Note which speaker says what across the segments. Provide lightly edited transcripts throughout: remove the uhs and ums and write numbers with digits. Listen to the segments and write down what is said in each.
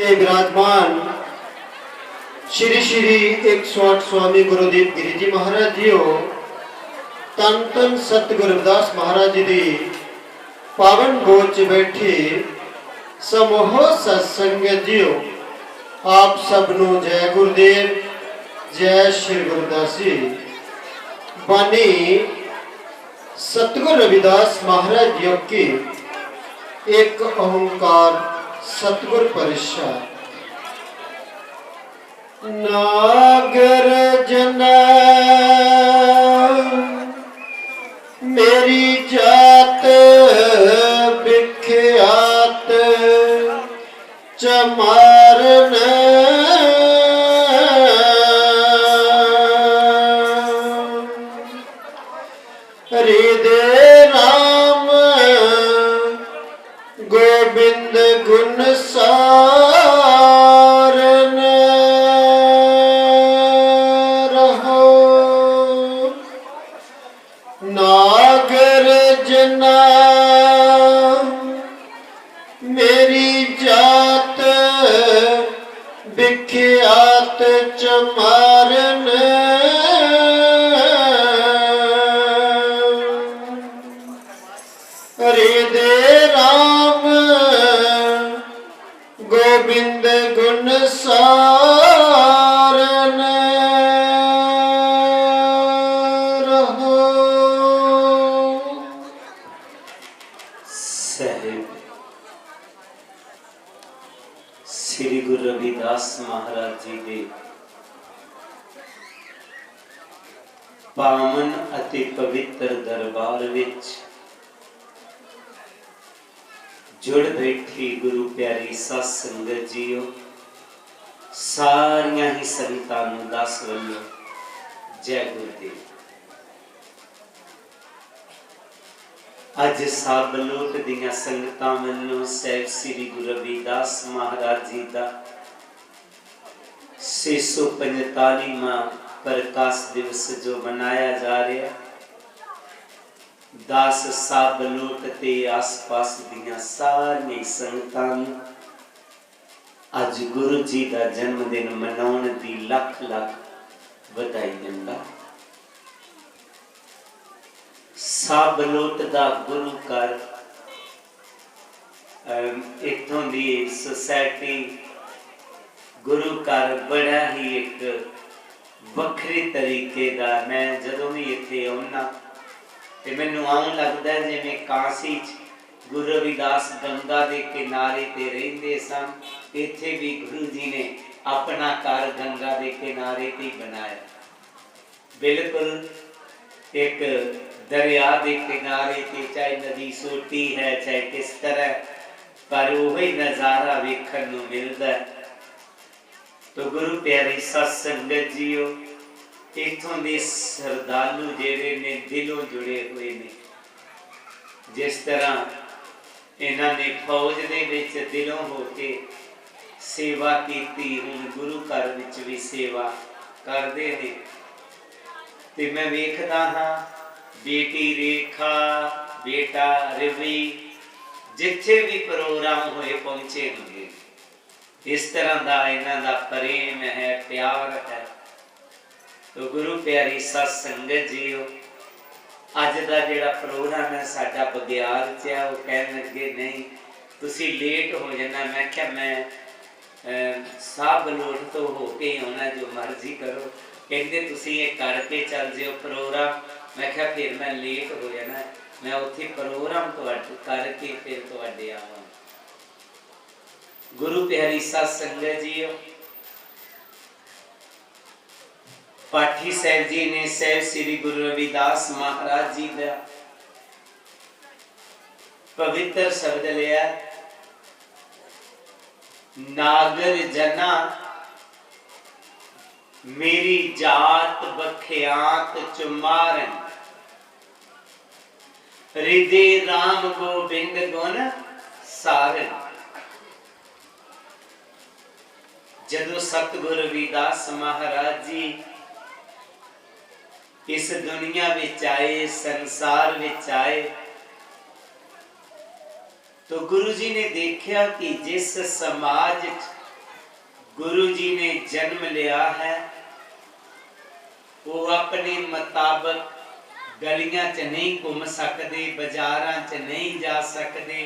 Speaker 1: विराजमान श्री श्री 108 स्वामी गुरुदेव गिरी जी महाराज जी हो, तन तन सतगुरु रविदास महाराज जी दी पावन गोच बैठे समूह सत्संग जी हो। आप सबनों जय गुरुदेव, जय श्री गुरुदास जी। बानी सतगुरु रविदास महाराज जी की एक ओंकार सतगुर परिषद। नागर जना मेरी जात विख्यात चमारन हृदय राम गोविंद गुण सारन रहो। नागर जना मेरी जात विख्यात चमारन हृदय राम गोविंद गुण सारन रहो।
Speaker 2: साहिब श्री गुरु रविदास महाराज जी के पावन अति पवित्र दरबार विच जुड़ बैठी गुरु प्यारी सत संगत जीओ, सारियां ही संगतां नूं दस वल्लों जय गुरुदेव। अज साबलोट दियां संगतां वल्लों साहिब श्री गुरु रविदास महाराज जी दा 645वां प्रकाश दिवस जो मनाया जा रहा, दास साबलोट ते आस पास दियां सारियां संगतां नूं अज गुरु जी दा जन्मदिन मनाउण दी लख लख बधाई दिंदा। साबलोट दा गुरु घर इत्थों दी सोसाइटी गुरु घर बड़ा ही एक वखरे तरीके दा। मैं जदों भी इत्थे आउणा ते मैनूं आउं लगदा जिवें काशी च गुरु रविदास गंगा के किनारे ते रहिंदे सन, इत्थे भी गुरु जी ने अपना घर गंगा के किनारे ते बनाया। बिल्कुल एक दरिया के किनारे ते चाहे नदी सोटी है चाहे किस तरह, पर वही नज़ारा वेखण नूं मिलदा है। तो गुरु प्यारी सत संगत जीओ, इत्थों दे श्रद्धालु जेड़े ने दिलों जुड़े हुए ने। जिस तरह इन्हां ने फौज दे विच दिलों होके सेवा कीती, हुण गुरु घर विच भी सेवा करदे ने। ते मैं वेखदा हां बेटी रेखा, बेटा रवि जिथे भी प्रोग्राम होए पहुंचे होंगे। इस तरह का इन्हां दा प्रेम है, प्यार है। तो गुरु प्यारी सत संगत जीओ, अज का जिहड़ा प्रोग्राम है साडा बग्याल च है, वो कहन लगे नहीं तुसी लेट हो जाना। मैं क्या मैं साबलोट तो होके आना, जो मर्जी करो। कहते तुसी ये करके चल जिओ प्रोग्राम। मैं क्या फिर मैं लेट हो जाना, मैं उत्थे प्रोग्राम करके फिर तुहाडे आवां। गुरु प्यारी सत संगत जीओ, पाठी साहब जी ने साहब श्री गुरु रविदास महाराज जी का पवित्र शब्द लिया, नागर जना मेरी जात बख्यात चुमारन हृदय राम गोविंद गुण सारन। जदों सतगुरु रविदास महाराज जी इस दुनिया विच आए, संसार विच आए, तो गुरु जी ने देखा कि जिस समाज गुरु जी ने जन्म लिया है, वो अपने मुताबिक गलियां च नहीं घूम सकते, बाजारां च नहीं जा सकते,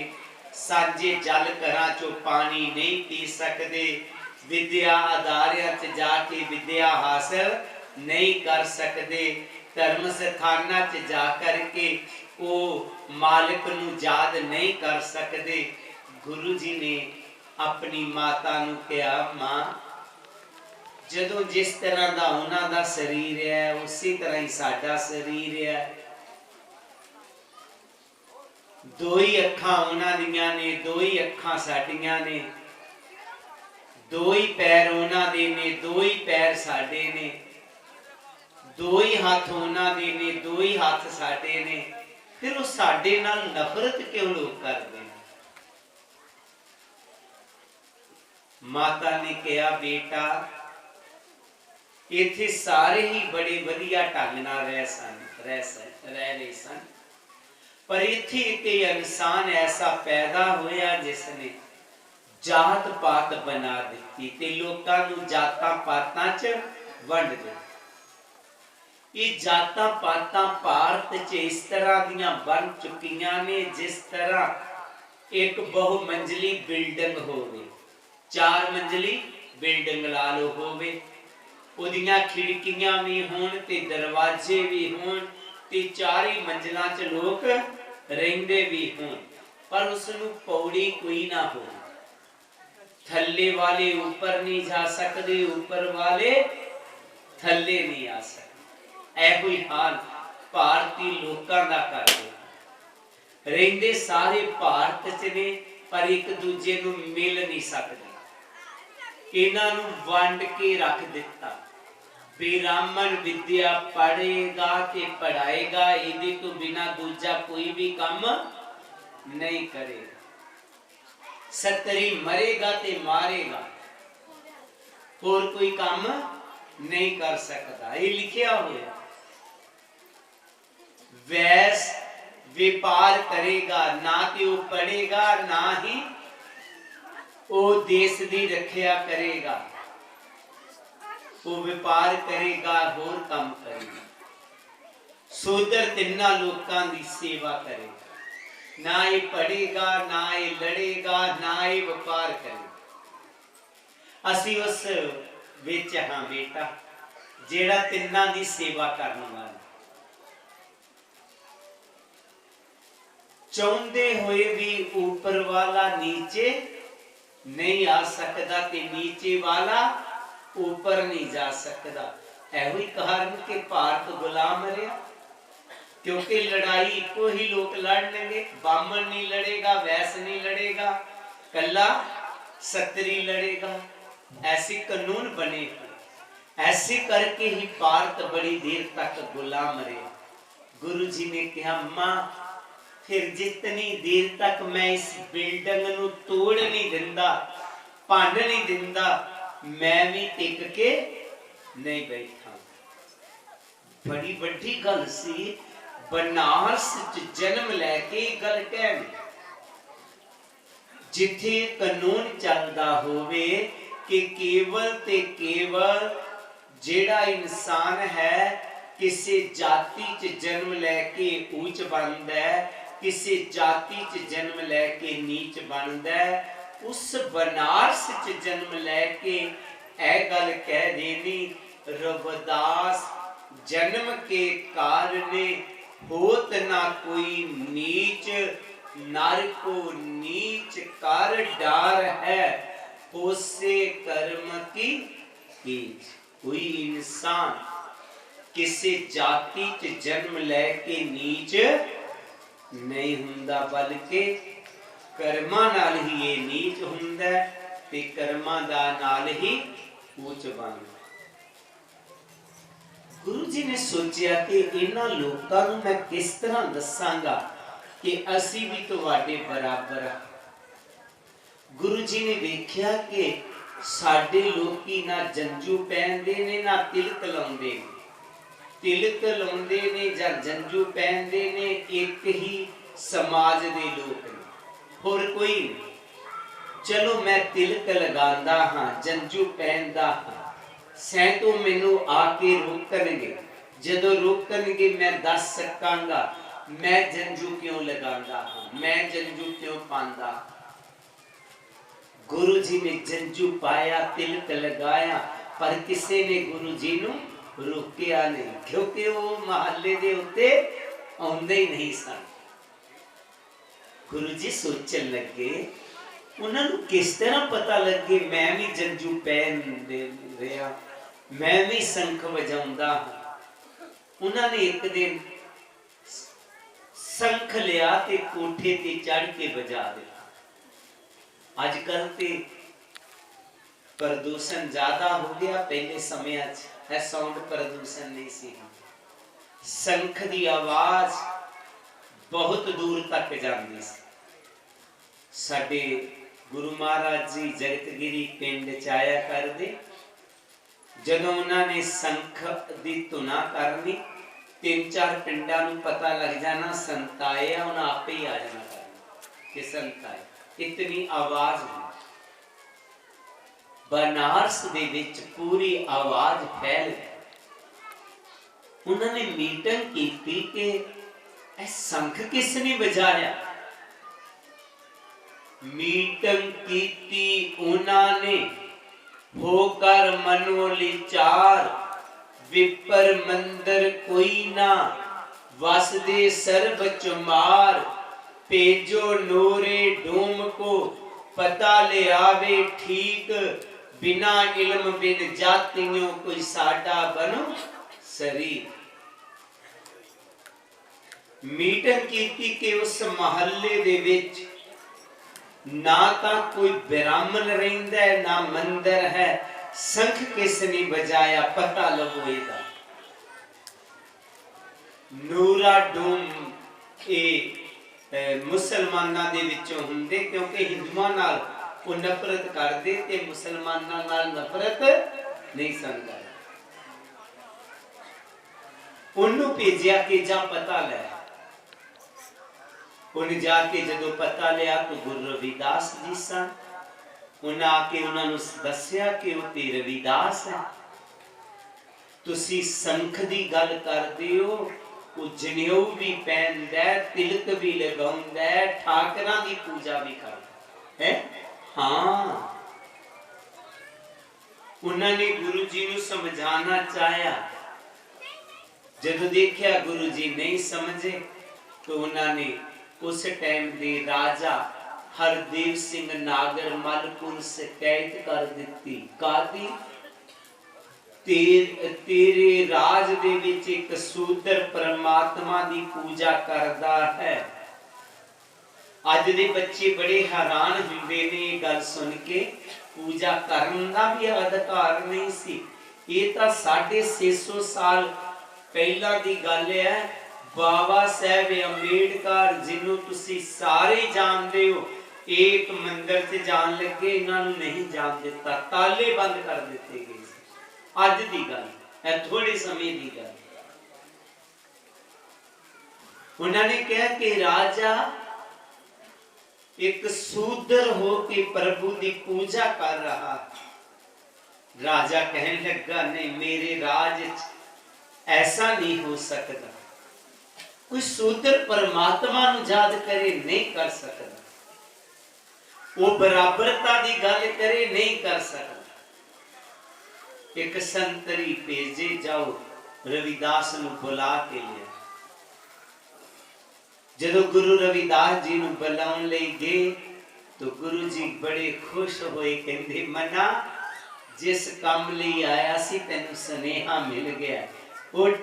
Speaker 2: साझे जल घरां चों पानी नहीं पी सकते, विद्या अदारियां च जाके विद्या हासिल नहीं कर सकते, धर्म स्थानां च जा करके वो मालिक नूं याद नहीं कर सकते। गुरु जी ने अपनी माता नूं कहा, मां जदों जिस तरह का उन्हां दा शरीर है उसी तरह ही साडा शरीर है। दो ही अखां उन्हां दियां ने, दो ही अखां साडियां ने, दो ही पैर उन्हां दे ने, दो ही पैर साडे ने, दो ही हाथ उन्हां दे ने, दो ही हाथ साडे ने, फिर वो साडे नाल नफरत क्यों लोग करते हैं? माता ने कहा, बेटा इत्थे सारे ही बड़े वधिया ढंग नाल रह रहे सन, पर इत्थे एक इंसान ऐसा पैदा होया जिसने जात पात बना दी ते लोकां नूं जातां पातां च वंड दित्ता। ये जातां पातां भारत च इस तरह दियां बन चुकियां ने जिस तरह एक बहुमंजिली बिल्डिंग होवे, 4 मंजिली बिल्डिंग ला लो होवे, उदियां खिड़कियां भी होण ते दरवाजे भी होण ते 4 ही मंजिलां च लोग रहिंदे भी होण, पर उसनूं पौड़ी कोई ना हो। थल्ले वाले ऊपर नहीं जा सकते, ऊपर वाले थल्ले नहीं आ सकते। ऐ कोई हाल भारती लोकां दा कर दे। रहिंदे सारे भारत च ने पर एक दूजे नूं मिल नहीं सकदे। इन्हां नूं वंड के रख दिता। ब्राह्मण विद्या पढ़ेगा ते पढ़ाएगा, इहदे तो बिना दूजा कोई भी काम नहीं करेगा। सतरी मरेगा ते मारेगा, और कोई काम नहीं कर सकता। ये लिखिया हुआ। वैस व्यापार करेगा, ना तो वो पढ़ेगा ना ही वो देश की रखिया करेगा। वो व्यापार करेगा, होर काम करेगा। सोदर तिन्ना लोकां दी सेवा करेगा। ना ये पढ़ेगा, ना ये लड़ेगा, ना ये व्यापार करेगा। असी उस विच हां बेटा जेड़ा तिन्ना दी सेवा करने वाला। चाहते हुए भी ऊपर वाला नीचे नहीं आ सकता ते नीचे वाला ऊपर नहीं जा सकता। ऐहो ही कारण के भारत गुलाम रहा, क्योंकि लड़ाई को ही लोग लड़नेंगे। बामन नहीं लड़ेगा, वैस नहीं लड़ेगा, कला सतरी लड़ेगा। ऐसे कानून बने, ऐसे करके ही भारत बड़ी देर तक गुलाम रहा। गुरु जी ने कहा, मां फिर जितनी देर तक मैं इस बिल्डिंग नूं तोड़ नहीं दिंदा, भन नहीं दिंदा, मैं भी टिक के नहीं बैठा। बड़ी वड्डी गल सी। बनारस च जन्म लैके गल कहनी, जिथे कानून चलदा होवे कि केवल ते केवल जेड़ा इंसान है किसी जाति च जन्म लैके ऊंच बनदा है, किसी जाति च जन्म लैके नीच बनदा है। उस बनारस च जन्म लैके ऐ गल कह देनी, रविदास जन्म के कारणे होत ना कोई नीच, नर को नीच कर डार है, होसे कर्म की कीच। कोई इंसान किसी जाति च जन्म लैके नीच नहीं हुंदा, बल्कि कर्मां नाल ही ये नीच हुंदा ते कर्मां दा नाल ही ऊंच बनदा। गुरु जी ने सोचा कि इन्हां लोकां नूं मैं किस तरह दसांगा कि असी भी तुहाडे बराबर हां। गुरु जी ने देखिया कि साडे लोकी ना जंजू पहनदे ने ना तिलक लाउंदे ने। तिलक लाउंदे ने जां जंजू पहनदे ने एक ही समाज दे लोक ने, होर कोई नहीं। चलो मैं तिलक लगांदा हाँ, जंजू पहनदा हाँ, सैंतों मैनू आके रोकणगे, जदों रोकणगे मैं दस सकांगा मैं जंजू क्यों लगांदा हाँ, मैं जंजू क्यों पांदा। गुरु जी ने जंजू पाया, तिलक लगाया, पर किसी ने गुरु जी नू रोकिया नहीं, क्योंकि वो महल्ले दे उत्ते आउंदे ही नहीं सन। गुरु जी सोचन लगे उन्होंने किस तरह पता लगे मैं भी जंजू पहन रहा, मैं भी शंख बजाउंदा हूं। उन्होंने एक दिन शंख लिया ते कोठे ते चढ़ के बजा दिया। अजकल ते प्रदूषण ज्यादा हो गया, पहले समय साउंड प्रदूषण नहीं सी। शंख की आवाज बहुत दूर तक जाती सी। साडे गुरु महाराज जी जगतगिरी पिंड च आया करदे, जदों उन्होंने शंख दी धुना करनी, 3-4 पिंडां नूं पता लग जाना संत आए, उन्हें आपे ही आ जाना करना कि संत आए, इतनी आवाज है। बनारस दे विच पूरी आवाज फैल गई। उन्होंने मीटिंग की कि ए शंख किसने बजाया। मीटिंग कीती उन्होंने होकर मनोली चार, विपर मंदिर कोई ना वसदे सर्ब चमार, पेजो नूरे डूम को पता ले आवे ठीक, बिना इल्म बिन जातियों कोई साडा बनो शरीर। मीटिंग कीती कि उस महल्ले दे विच ना तो कोई ब्राह्मण रहिंदा है ना मंदिर है, शंख किसने बजाया पता लगो इहदा। नूरा डूम मुसलमाना दे विचों हुंदे, क्योंकि हिंदुआं नाल वो नफरत करदे ते मुसलमाना नाल नफरत नहीं सन करदे। उन्होंने भेजिया कि जा पता लै। उन्हें जाके जदों पता लिया तो गुरु रविदास जी सन। उन्हें आके उन्होंने दसिया कि वो ते रविदास है, तुसी शंख दी गल करदे हो, वो जनेऊ भी पहनदा है, तिलक भी लगाउंदा है, ठाकरां दी पूजा भी करदा है। हाँ, उन्होंने गुरु जी नूं समझाना चाहया, जदों देखिया गुरु जी नहीं समझे तो उन्होंने उस टाइम दे राजा हरदेव सिंह नागर मल कोल शिकायत कर दी। कादी तेरे राज दे विच एक सूदर परमात्मा दी पूजा करदा है। अज दे बच्चे बड़े हैरान हुंदे ने ये गल सुन के, पूजा करन दा भी अधिकार नहीं सी। ये तां 650 साल पहला दी गल है। बाबा साहब अंबेडकर जिन्हों तुसी सारे जानते हो, एक मंदिर से जान लगे इन्हों नहीं जान दिता, ताले बंद कर दिते गए। अज की गल है, थोड़े समय की गल। उन्होंने कहा कि राजा एक शूद्र हो के प्रभु की पूजा कर रहा। राजा कहने लगा नहीं, मेरे राज ऐसा नहीं हो सकता, कोई शूद्र परमात्मा नूं याद करे नहीं कर सकता, वो बराबरता की गल करे नहीं कर सकता। एक संतरी भेजे, जाओ रविदास नूं बुला के लिया। जदों गुरु रविदास जी नूं बुलाउण लई गए तो गुरु जी बड़े खुश होए, कहंदे मना जिस काम लई आया सी तैनूं सुनेहा मिल गया, उठ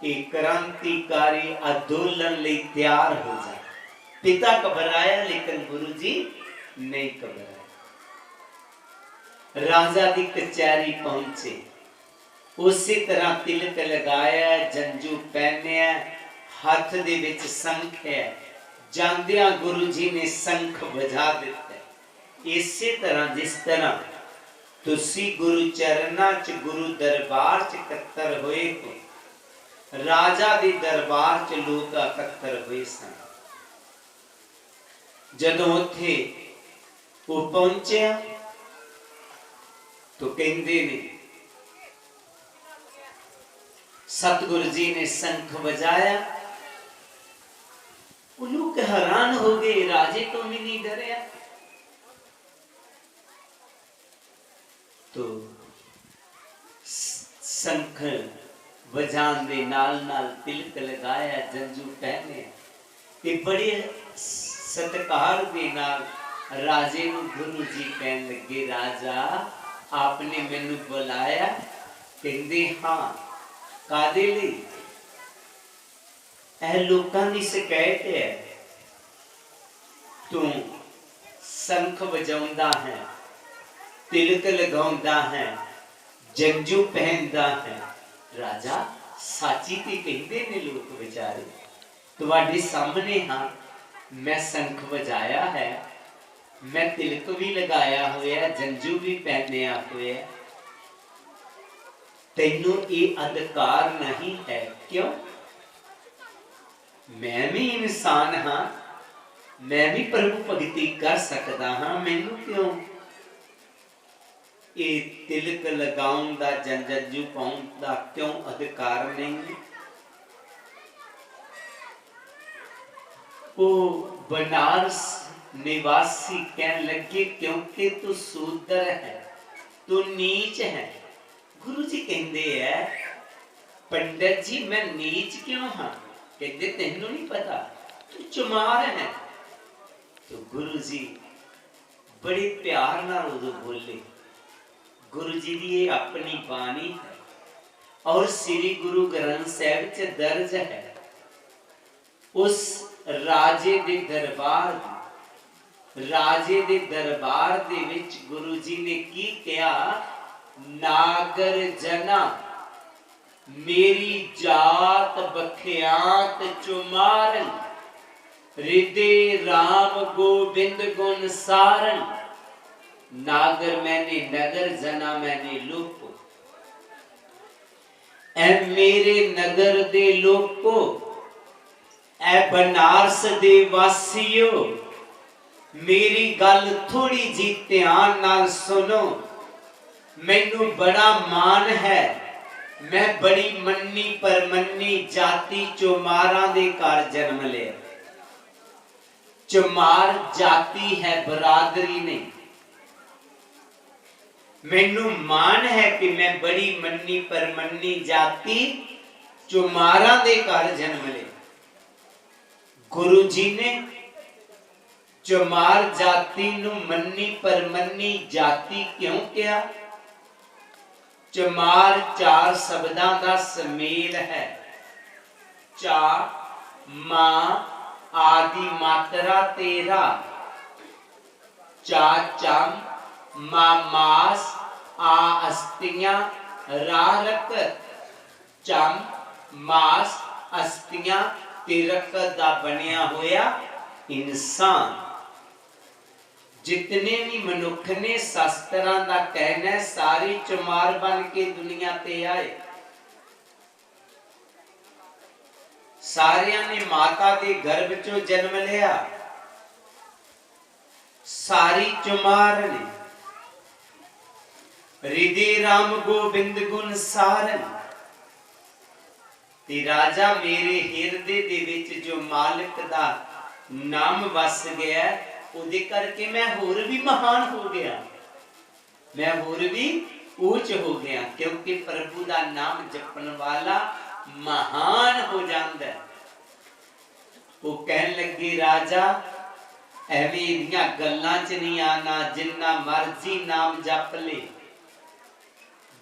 Speaker 2: एक क्रांतिकारी आंदोलन लई तैयार हो जा। पिता घबराया लेकिन गुरु जी नहीं घबराया। राजा की कचहरी पहुंचे, उसी तरह तिलक लगाया, जंजू पहनिया, हाथ दे विच शंख है। जांदियां गुरु जी ने शंख बजा दिता। इसी तरह जिस तरह तुसी गुरु चरना च, गुरु दरबार च इकट्ठर होए हो, राजा दे दरबार च लोग इकट्ठर हुए सन। जदों उत्थे ਉਹ ਪਹੁੰਚਿਆ तो कहते ने सतगुरु जी ने शंख बजाया। वो लोग हैरान हो गए, राजे तो भी नहीं डरया। तो शंख बजान दे नाल नाल तिलक लगाया, जंजू पहने ते बड़े सत्कार दे नाल राजे नूं गुरु जी कहन लगे, राजा आपने मैनू बुलाया? कहते हाँ, कादे लई? एह लोकां दी शिकायत है, तू शंख बजाउंदा है, तिलक लगाउंदा है, जंजू पहनदा है। राजा साची ते कहते ने लोग बेचारे, तुहाडे सामने हाँ, मैं शंख बजाया है, मैं तिलक भी लगाया हुआ, जंजू भी पहनया हुआ, तैनू ये अधिकार नहीं है। क्यों? मैं भी इंसान हाँ, मैं भी प्रभु भगती कर सकता हाँ, मैनू क्यों ये तिलक लगाउण दा, जंजू पाउण दा क्यों अधिकार नहीं? वो बनारस निवासी कहने लगे, क्योंकि तू शूद्र है, तू नीच है। गुरु जी कहते हैं, पंडित जी मैं नीच क्यों हाँ? कहते तेनू नहीं पता, तू चमार है। तो गुरु जी बड़े प्यार नाल उदों बोले। गुरु जी की ये अपनी बाणी है और श्री गुरु ग्रंथ साहिब च दर्ज है। उस राजे दे दरबार राजे दे दरबार दे विच गुरु जी ने की कहा, नागर जना मेरी जात बख्यात चुमारन, हृदय राम गोविंद गुण सारन। नागर मैंने नगर, जना मैंने लोको, ऐ मेरे नगर दे लोको, ऐ बनारस दे वासियो, मेरी गल थोड़ी जी ध्यान नाल सुनो। मैनू बड़ा मान है, मैं बड़ी मन्नी परमन्नी जाति चुमारां दे घर जन्म लिया। चुमार जाति है, बरादरी नहीं। मैनू मान है कि मैं बड़ी मन्नी परमन्नी जाति चुमारां दे घर जन्म लिया। गुरु जी ने चमार जाति नू मन्नी परमन्नी जाति क्यों किया? चमार चार शब्दां दा समेल है। चा मां आदि मात्रा तेरा, चा चम मा मास आ अस्तियां रा रकत, चम मास अस्तियां ते रकत दा बनिया होया इंसान। जितने भी मनुख ने शास्त्रां दा कहना है, सारे चमार बन के दुनिया ते आए। सारियां ने माता दे गर्भ चों जन्म लिया, सारी चमार ने। हृदय राम गोविंद गुण सारन, ते राजा मेरे हिरदे दे विच जो मालिक दा नाम वस गया, उहदे करके मैं होर भी महान हो गया, मैं होर भी ऊंच हो गया। क्योंकि प्रभु दा नाम जपन वाला महान हो जाता है। वो कहन लगे, राजा एवें इहदियां गल्लां च नहीं आना, जिन्ना मर्जी नाम जप ले,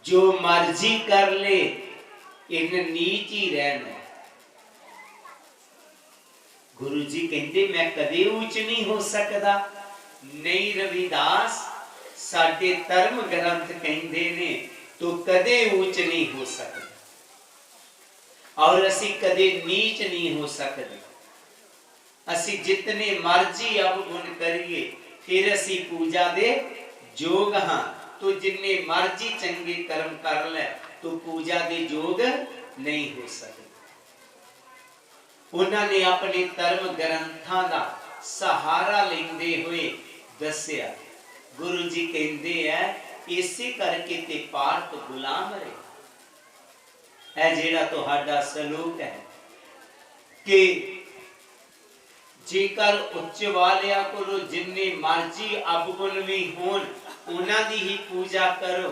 Speaker 2: जो मर्जी कर ले, इन नीच ही रहना। गुरु जी कहते मैं कदे ऊंच नहीं हो सकता। नहीं रविदास साडे धर्म ग्रंथ कहते ने तो कदे ऊंच नहीं हो सकता और असी कदे नीच नहीं हो सकते। असी जितने मर्जी अवगुण करिए फिर असी पूजा दे जोग हाँ। तो जिन्ने मर्जी चंगे कर्म कर ले तो पूजा दे जोग नहीं हो सकते। उन्होंने अपने धर्म ग्रंथां दा सहारा लेंदे हुए दस्या गुरु जी कहते हैं इसे करके ते पार्थ गुलाम रहे। है जेड़ा तुहाडा सलूक है कि जेकर उच्च वालिया को जिन्ने मर्जी अवगुण भी होन उन्हां दी ही पूजा करो,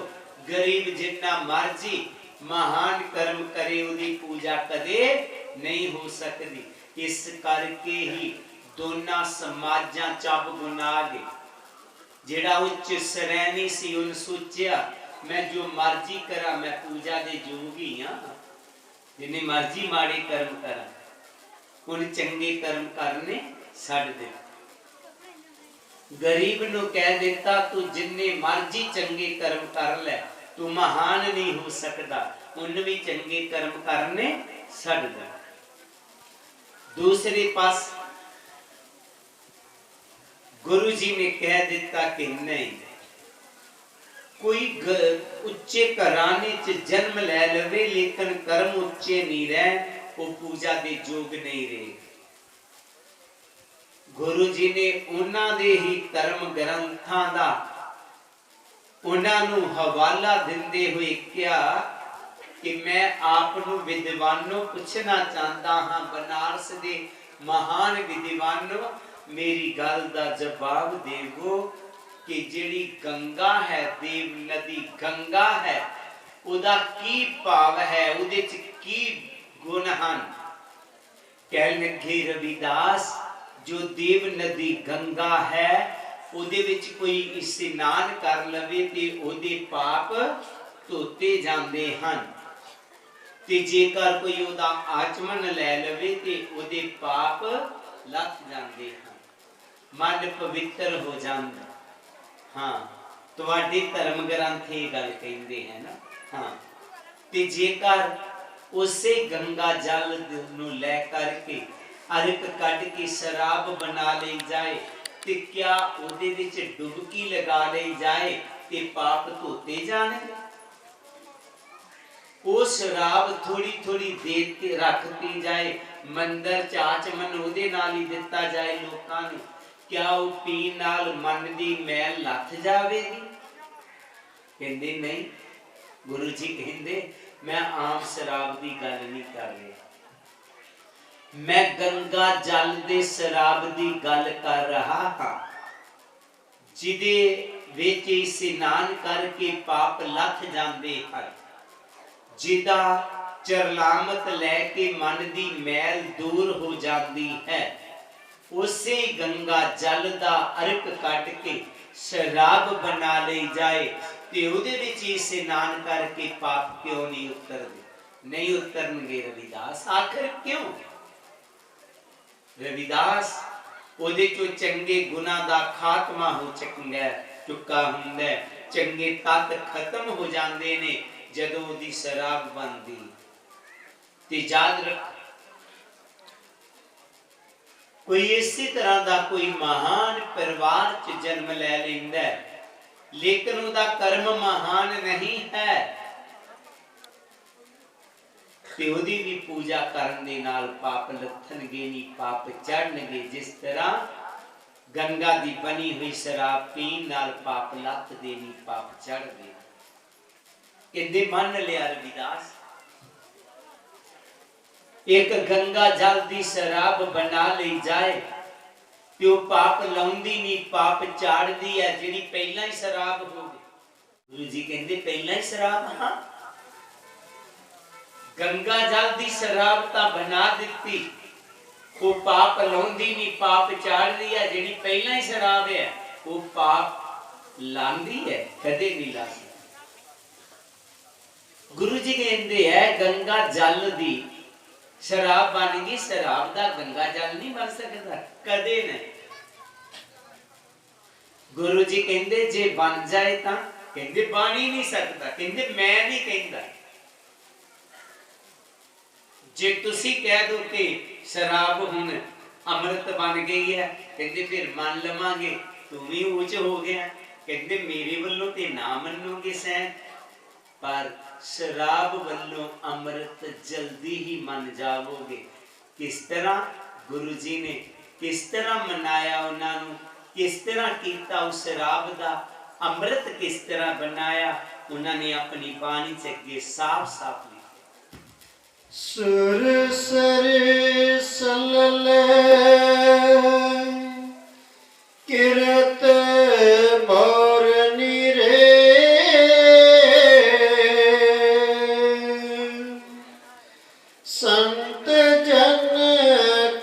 Speaker 2: गरीब जिन्ना मर्जी महान कर्म करे उदी पूजा कदे नहीं हो सकती। इस करके ही दोनों समाजां च अवगुण आ गए। जेड़ा उच्च श्रेणी सी उन सोचिया मैं जो मर्जी करा मैं पूजा दे जोगी हाँ, जिन्ने मर्जी माड़े कर्म करा उन चंगे कर्म करने छड़ दे। गरीब नु कह देता तू जिन्ने मर्जी चंगे कर्म कर ले तू महान नहीं हो सकता, उन भी चंगे कर्म करने छड़ दे। दूसरे पास गुरु जी ने कह दिता कि नहीं, कोई उच्चे घराने च जन्म ले लवे लेकिन कर्म उच्चे नहीं रहे, वो पूजा दे जोग नहीं रहे। गुरु जी ने उन्हां दे ही धर्म ग्रंथां दा उन्हां नू हवाला दिंदे हुए कहा कि मैं आप नू विद्वानों पूछना चाहता हाँ, बनारस दे महान विद्वानों मेरी गल दा जवाब देवो कि जिहड़ी गंगा है देव नदी गंगा है उदा की भाव है, उदे च की गुण हन। कह लगे रविदास जो देव नदी गंगा है उदे विच कोई इस्नान कर लवे ते उदे पाप धोते जांदे हन, ते जेकर कोई उदा आचमन ले लवे ते उदे पाप लथ जांदे हन, मन पवित्र हो जांदा। हाँ तुहाडे धर्म ग्रंथ ये गल कहंदे हैं ना। हाँ ते जेकर उसे गंगा जल नू ले करके अर्क कट के शराब बना ली जाए ते क्या उहदे विच डुबकी लगा ली जाए ते पाप धोते जाणगे। वो शराब थोड़ी थोड़ी देर के रखती जाए, मंदिर च आचमन उहदे नाल ही दिता जाए लोकां नूं, क्या वो पीण नाल मन दी मैल लथ जावेगी? कहंदे नहीं। गुरु जी कहंदे मैं आम शराब की गल नहीं कर रहा, मैं गंगा जल दे शराब की गल कर रहा हाँ, जिदे विच इस्नान करके पाप लथ जांदे हन, जिदा चरलामत लैके मन दी मैल दूर हो जाती है, उसे गंगा जल दा अर्क कट के शराब बना ली जाए ते उहदे विच इस्नान करके पाप क्यों नहीं उतरदे? नहीं उतरनगे रविदास। आखिर क्यों? रविदास उहदे चों चंगे गुना दा खात्मा हो चुका हुंदा है, चंगे तत्त खत्म हो जांदे ने जदों उहदी शराब बनदी। ते याद रख कोई इसी तरह का कोई महान परिवार च जन्म ले लैंदा है लेकिन उहदा कर्म महान नहीं है ते उहदी भी पूजा करन दे नाल पाप लथणगे नहीं, पाप चढ़नगे। जिस तरह गंगा दी बनी हुई शराब पीण नाल पाप लथदे नहीं, पाप चढ़दे। कहंदे मन लिया रविदास, एक गंगा जल दी शराब बना ली जाए तो पाप लाउंदी नहीं, पाप चाड़दी है जिहड़ी पहला ही शराब हो गई। गुरु जी कहंदे पहला ही शराब हाँ, गंगा जल दी शराब ता बना दिती, वो पाप लाउंदी नहीं, पाप चाड़दी है जिहड़ी पहला ही शराब है, वो पाप लांदी है कदे नहीं ला सकती। गुरु जी कहंदे है गंगा जल दी शराब बन गई, शराब दा गंगा जल नहीं बन सकता कदे नहीं। गुरु जी कहंदे जे बन जाए तां, कहंदे बन ही नहीं सकता, कहंदे मैं नहीं कहंदा। जे तुसी कह दो कि शराब हुण अमृत बन गई है, कहंदे फिर मान लवांगे तू भी ऊंच हो गया, कहंदे मेरे वल्लों ते ना मनोगे सैन, पर शराब वल्लों अमृत जल्दी ही मन जाओगे। किस तरह गुरु जी ने किस तरह मनाया उन्होंने, किस तरह किया उस शराब का ਅੰਮ੍ਰਿਤ ਕਿਸ ਤਰ੍ਹਾਂ ਬਣਾਇਆ ਉਹਨਾਂ ਨੇ ਆਪਣੀ ਬਾਣੀ 'ਚ ਅੱਗੇ ਸਾਫ਼-ਸਾਫ਼ ਲਿਖਿਆ।
Speaker 1: ਸੁਰ ਸਰੇ ਸਲਲੇ ਕਿਰਤ ਮੋਰ ਨੀਰੇ ਸੰਤ ਜਨ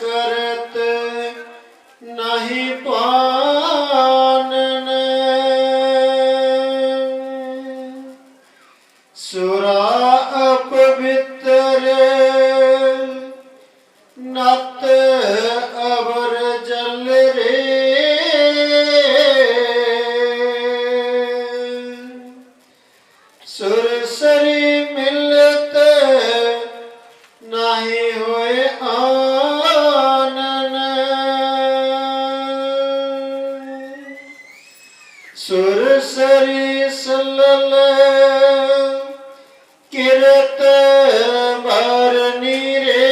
Speaker 1: ਕਰਤ ਨਹੀਂ ਪਾਨਨ ਸੁਰਾ ਅਪਵਿੱਤਰ ਨਤ ਅਵਰ ਜਲ ਰੇ ਸੁਰ ਸਰੀ ਮਿਲਤ ਨਾਹੀ ਹੋਏ ਆਨਨ ਸੁਰ ਸਰੀ ਸਲਲ ਕਿਰਤ ਮਰਨੀ ਰੇ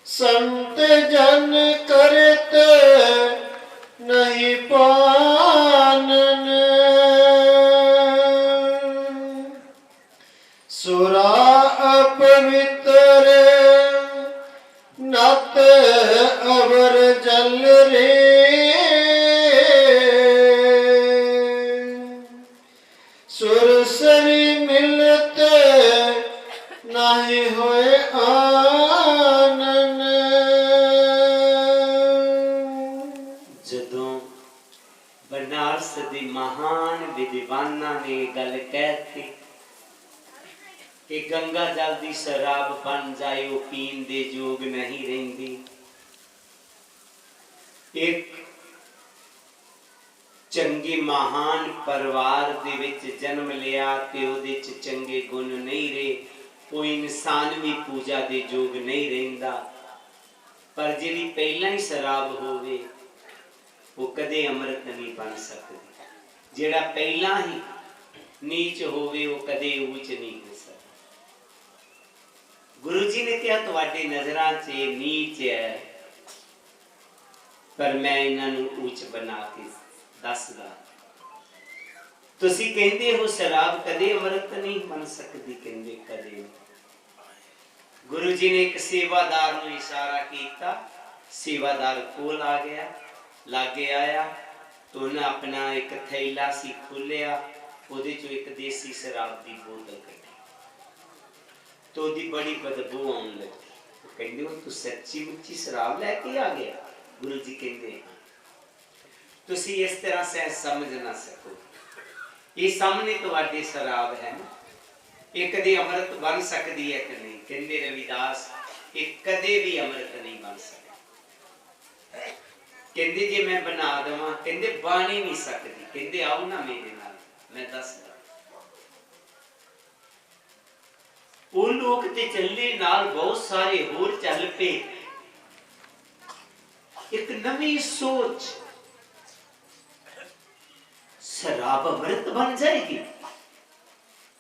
Speaker 1: ਸੰਤ ਜਨ ਕਰਤ ਨਹੀਂ ਪਾਨਨ ਸੁਰਾ ਅਪਵਿੱਤਰ ਨਤ ਅਵਰ ਜਲ ਰੇ ਸੁਰ ਸਰੀ ਮਿਲਤ ਨਾਹੀ ਹੋਏ ਆਨਨ
Speaker 2: ਜਦੋਂ ਬਨਾਰਸ ਦੇ ਮਹਾਨ ਵਿਦਵਾਨਾਂ ਨੇ ਗੱਲ ਕਹਿਤੀ ਕਿ ਗੰਗਾ ਜਲ ਦੀ ਸ਼ਰਾਬ ਬਣ ਜਾਏ ਉਹ ਪੀਣ ਦੇ ਯੋਗ ਨਹੀਂ ਰਹਿੰਦੀ। ਇੱਕ ਚੰਗੇ ਮਹਾਨ ਪਰਿਵਾਰ ਦੇ ਵਿੱਚ ਜਨਮ ਲਿਆ ਤੇ ਉਹਦੇ ਚ ਚੰਗੇ ਗੁਣ ਨਹੀਂ ਰਹੇ, ਉਹ ਇਨਸਾਨ ਵੀ ਪੂਜਾ ਦੇ ਯੋਗ ਨਹੀਂ ਰਹਿੰਦਾ। ਪਰ ਜਿਹੜੀ ਪਹਿਲਾਂ ਹੀ ਸ਼ਰਾਬ ਹੋਵੇ ਉਹ ਕਦੇ ਅੰਮ੍ਰਿਤ ਨਹੀਂ ਬਣ ਸਕਦੀ। ਜਿਹੜਾ ਪਹਿਲਾਂ ਹੀ ਨੀਚ ਹੋਵੇ ਉਹ ਕਦੇ ਉੱਚ ਨਹੀਂ ਹੋ ਸਕਦਾ। ਗੁਰੂ ਜੀ ਨੇ ਕਿਹਾ ਤੁਹਾਡੇ ਨਜ਼ਰਾਂ 'ਚ ਇਹ ਨੀਚ ਹੈ, ਪਰ ਮੈਂ ਇਹਨਾਂ ਨੂੰ ਉੱਚ ਬਣਾ ਕੇ ਦੱਸਦਾ। ਤੁਸੀਂ ਕਹਿੰਦੇ ਹੋ ਸ਼ਰਾਬ ਕਦੇ ਅੰਮ੍ਰਿਤ ਨਹੀਂ ਬਣ ਸਕਦੀ, ਕਹਿੰਦੇ ਕਦੇ ਨਹੀਂ। ਗੁਰੂ ਜੀ ਨੇ ਇੱਕ ਸੇਵਾਦਾਰ ਨੂੰ ਇਸ਼ਾਰਾ ਕੀਤਾ, ਸੇਵਾਦਾਰ ਕੋਲ ਆ ਗਿਆ, ਲਾਗੇ ਆਇਆ तो उन्हें अपना एक थैला सी खोलिया, ਉਹਦੇ ਚੋਂ ਇੱਕ ਦੇਸੀ शराब की बोतल कटी तो ਉਹਦੀ बड़ी बदबू आने लगी। तो कहते हो तू सच्ची मुच्ची शराब लैके आ गया? गुरु जी कहते तुसी इस तरह से समझ ना सको, ये सामने तुम्हारी शराब है ना, ये कदे अमृत बन सकती है कि नहीं? कहते रविदास ये कदे भी अमृत नहीं बन सकती। कहते जे मैं बना देवां, कहते बन ही नहीं सकती। कहते आओ ना मेरे नाल, मैं दस वो लोग ते चले नाल बहुत सारे होर चल पे। एक नवी सोच, शराब अमृत बन जाएगी,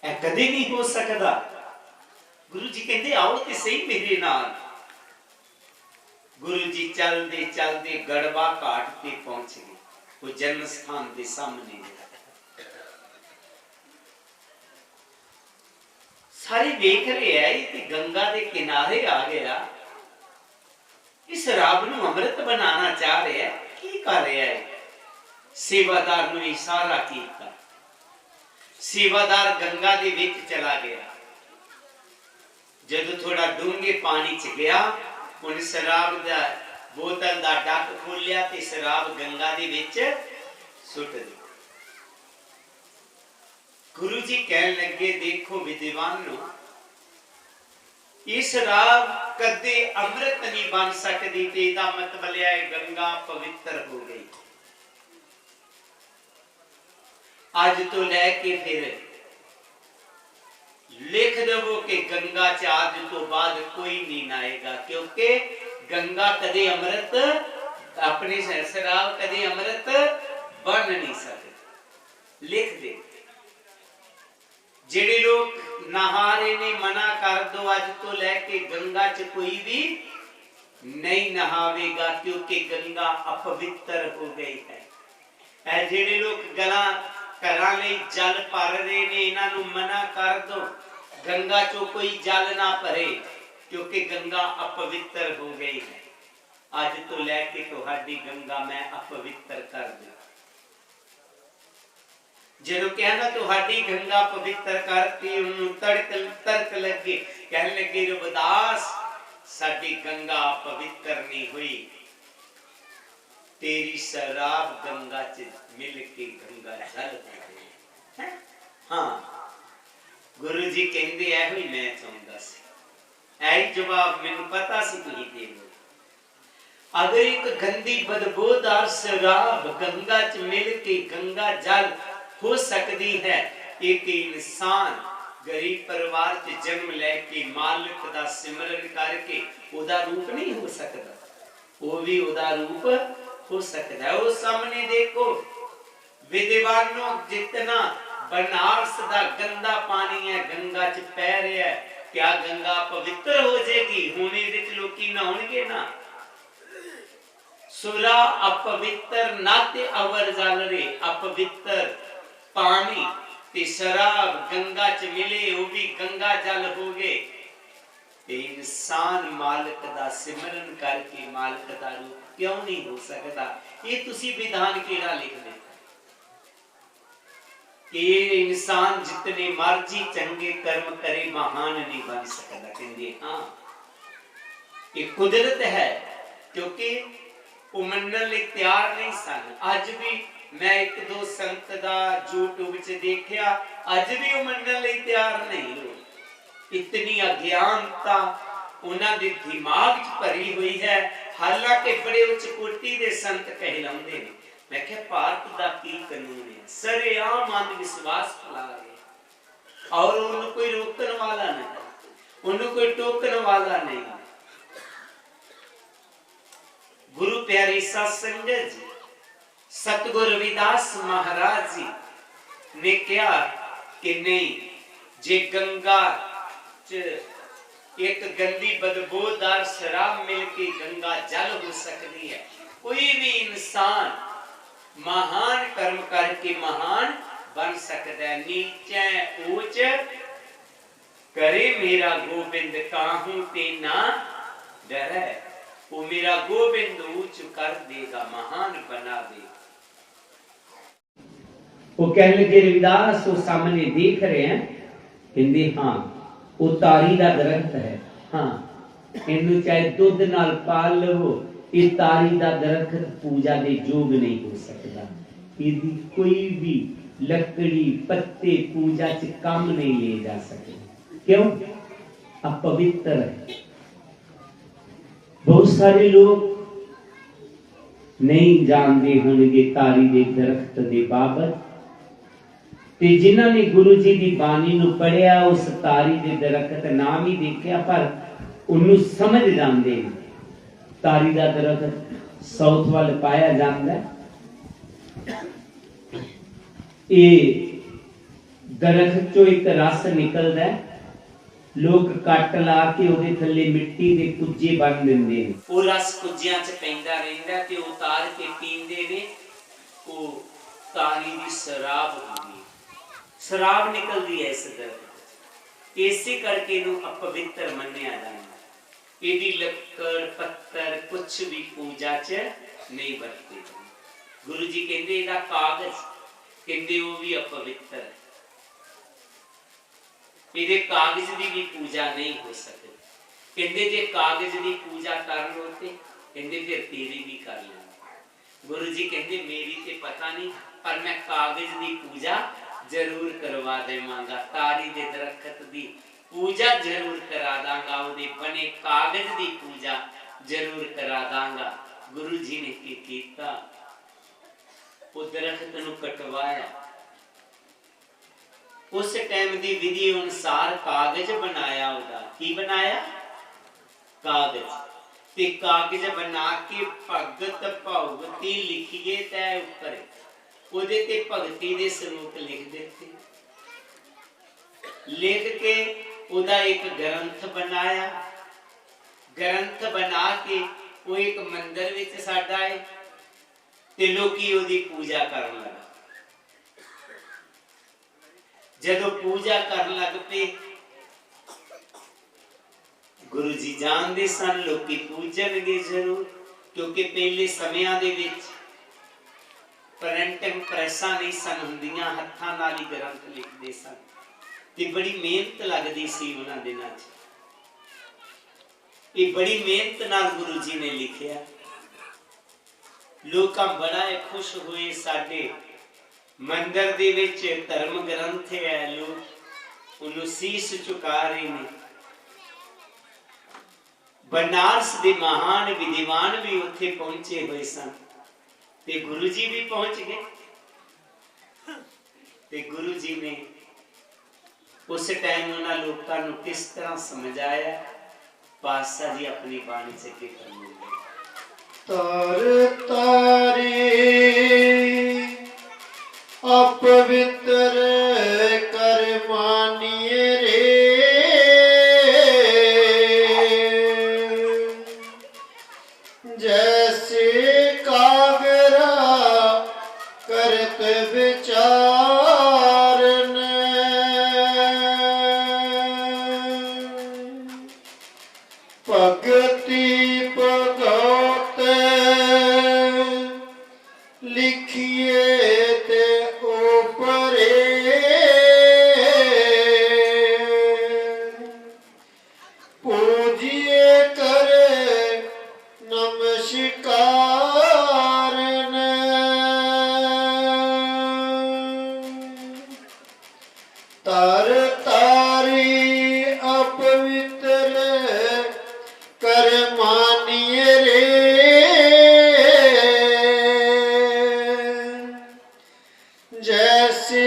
Speaker 2: ऐ कदे नहीं हो सकता। गुरु जी कहते आओ ते सही मेरे नाल। गुरु जी चलते चलते गड़वा घाट ते पहुंच गए, वो जन्म स्थान के सामने। सारे देख रहे हैं कि गंगा के किनारे आ गया, इस शराब नूं अमृत बनाना चाह रहा है, की कर रहा है? सेवादार नूं इशारा किया, सेवादार गंगा दे विच चला गया। जदों थोड़ा डूंगे पानी च गया, उन्हें शराब दा बोतल दा डक खोलिया ते शराब गंगा दे विच सुट दी। गुरु जी कहने लगे देखो विद्वानों, ये शराब कदे अमृत नहीं बन सकती, ते इहदा मतलब है गंगा पवित्र हो गई। आज तो लैके फिर लिख दो कि गंगा च आज तो बाद कोई नहीं नहाएगा, क्योंकि गंगा कदे अमृत, अपने शराब कदे अमृत बन नहीं सकती। लिख दे जेड़े लोग नहा रहे ने, मना कर दो, अज तो लैके गंगा च कोई भी नहीं नहावेगा, क्योंकि गंगा अपवित्र हो गई है। ਇਹ ਜਿਹੜੇ ਲੋਕ ਗਲਾਂ ਘਰਾਂ ਲਈ ਜਲ ਭਰ ਰਹੇ ਨੇ, ਇਹਨਾਂ ਨੂੰ ਮਨਾ ਕਰ ਦੋ, ਗੰਗਾ ਚੋਂ ਕੋਈ ਜਲ ਨਾ ਭਰੇ, ਕਿਉਂਕਿ ਗੰਗਾ ਅਪਵਿੱਤਰ ਹੋ ਗਈ ਹੈ। ਅੱਜ ਤੋਂ ਲੈ ਕੇ ਤੁਹਾਡੀ ਗੰਗਾ ਮੈਂ ਅਪਵਿੱਤਰ ਕਰ ਦਿਆਂ। ਜਦੋਂ ਕਹਿੰਦਾ ਤੁਹਾਡੀ ਗੰਗਾ ਪਵਿੱਤਰ ਕਰਤੀ, ਉਹਨੂੰ ਤੜਕ ਲੱਗੇ, ਕਹਿਣ ਲੱਗੇ ਰਵਿਦਾਸ ਸਾਡੀ ਗੰਗਾ ਪਵਿੱਤਰ ਨਹੀਂ ਹੋਈ, तेरी शराब गंगा च मिल के गंगा जल हो गई। हाँ, गुरु जी कहते है ही मैं चाहता सी, ऐ जवाब मैनू पता सी तुसीं देवोगे। अगर एक गंदी बदबूदार शराब गंगा च मिल के गंगा जल हो सकती है, एक इंसान गरीब परिवार च जन्म लैके मालिक दा सिमरन करके ओदा रूप नहीं हो सकता, वो भी ओदा रूप हो सकता है। वो सामने देखो विद्वानों, जितना बनारस का गंदा पानी है गंगा च पै रहा है, क्या गंगा पवित्र हो जाएगी? हुण इहदे च लोकी नहाउणगे ना। सुरा अपवित्र नाते अवर जल रे, अपवित्र पानी ते शराब गंगा च मिले, वो भी गंगा जल हो गए। इंसान मालिक दा सिमरन करके मालिक दा रूप क्यों नहीं हो सकता? ये तुसी विधान केड़ा लिख देता कि ये इंसान जितने मर्जी चंगे कर्म करे महान नहीं बन सकता। कहते हाँ, ये कुदरत है, क्योंकि वो मनने लई तैयार नहीं सन। अज भी मैं एक दो संत दा यूट्यूब च देखिया, अज भी वो मनने लई तैयार नहीं लोग। इतनी अज्ञानता उन्हां दे दिमाग च भरी हुई है, हालांकि बड़े उच्च कोटि दे संत कहलाउंदे ने। मैं क्या भारत दा की कानून है? सरेआम अंधविश्वास फैला रहे और उन्हें कोई रोकने वाला नहीं, उन्हें कोई टोकने वाला नहीं। गुरु प्यारे साध संगत जी, सतगुरु रविदास महाराज जी ने कहा कि नहीं, जे गंगा एक गंदी बदबूदार शराब मिलके गंगा जल हो सकती है, कोई भी इंसान महान कर्म करके महान बन सकता है। नीचे ऊंच करे मेरा गोविंद, काहू ते ना डरे, वो मेरा गोविंद ऊंच कर देगा, महान बना देगा। वो कहने लगे रविदास वो सामने देख रहे हैं, कहते हाँ वो तारी दा दरख्त है, हाँ इनू चाहे दुध नाल पाल लो, ये तारी दा दरख्त पूजा दे जोग नहीं हो सकता। यदि कोई भी लकड़ी पत्ते पूजा च काम नहीं ले जा सके, क्यों? अपवित्र है। बहुत सारे लोग नहीं जानते होंगे तारी दे दरख्त दे बाबत, ते जिन्हां ने गुरु जी दी बानी नूं पढ़िया, उस तारी दे दरख्त नाम ही देखिया, पर उन्नू समझ जाते हैं। तारी दा दरख्त साउथ वाल पाया जाता है। ये दरख्त चो एक रस निकलता है, लोग कट ला के उहदे थल्ले मिट्टी दे कुज्जे बन दिंदे ने, वो रस कुज्जियां च पैंदा रहिंदा ते उतार के पींदे ने, वो तारी दी शराब होंदी, शराब निकलती है इस दरख्त। इसी करके इनू अपवित्र मन्निया जाता। इहदी लक्कड़ पत्थर कुछ भी पूजा च नहीं बरते। गुरु जी कहते इहदा कागज, कहते वो भी अपवित्र है, इहदे कागज की भी पूजा नहीं हो सकती। कहते जे कागज की पूजा कर लो ते कहते फिर तेरी भी कर लेना। गुरु जी कहते मेरी ते पता नहीं, पर मैं कागज की पूजा जरूर करवा देवांगा, तारी दे दरख्त दी पूजा जरूर करा दांगा, उहदे बने कागज दी पूजा जरूर करा दांगा। गुरु जी ने की कीता, वो दरख्त नूं कटवाया, उस टाइम दी विधि अनुसार कागज बनाया, उहदा की बनाया? कागज। ते कागज बना के भगत भगवती लिखिए तै उपर, ਉਹਦੇ ਤੇ ਭਗਤੀ ਦੇ ਸਰੂਪ ਲਿਖ ਦਿੱਤੇ, लिख के ਉਹਦਾ एक ग्रंथ बनाया। ग्रंथ बना के वो एक मंदिर विच साडा है ते लोकी उहदी पूजा करन लगे। जदों पूजा करन लग पे गुरु जी जानते सन लोकी पूजणगे जरूर, क्योंकि पहले समयां दे विच प्रिंटिंग प्रेसां नहीं सन हुंदियां, हत्थां नाल ही ग्रंथ लिखदे सन ते बड़ी मेहनत लगदी सी उन्हां दिनां च। ये बड़ी मेहनत नाल गुरु जी ने लिखिया। लोग बड़ा खुश हुए, साडे मंदिर दे विच धर्म ग्रंथ है, लोग उन्हें शीश झुका रहे हैं। बनारस के महान विद्वान भी उत्थे पहुंचे हुए सन ते गुरु जी भी पहुंच गए ते गुरु जी ने उस टाइम उन्होंने लोगों को किस तरह समझाया, पातशाह जी अपनी बाणी से के फरमाते
Speaker 1: तर तारी अपवित्र कर मानिए रे, जैसे कागरा करत विचार ने, भगति भगत लिखिए ते ऊपरे, पूजिए करे नमस्कार ने, तर तारी अपवित्र कर मानिए रे, जैसे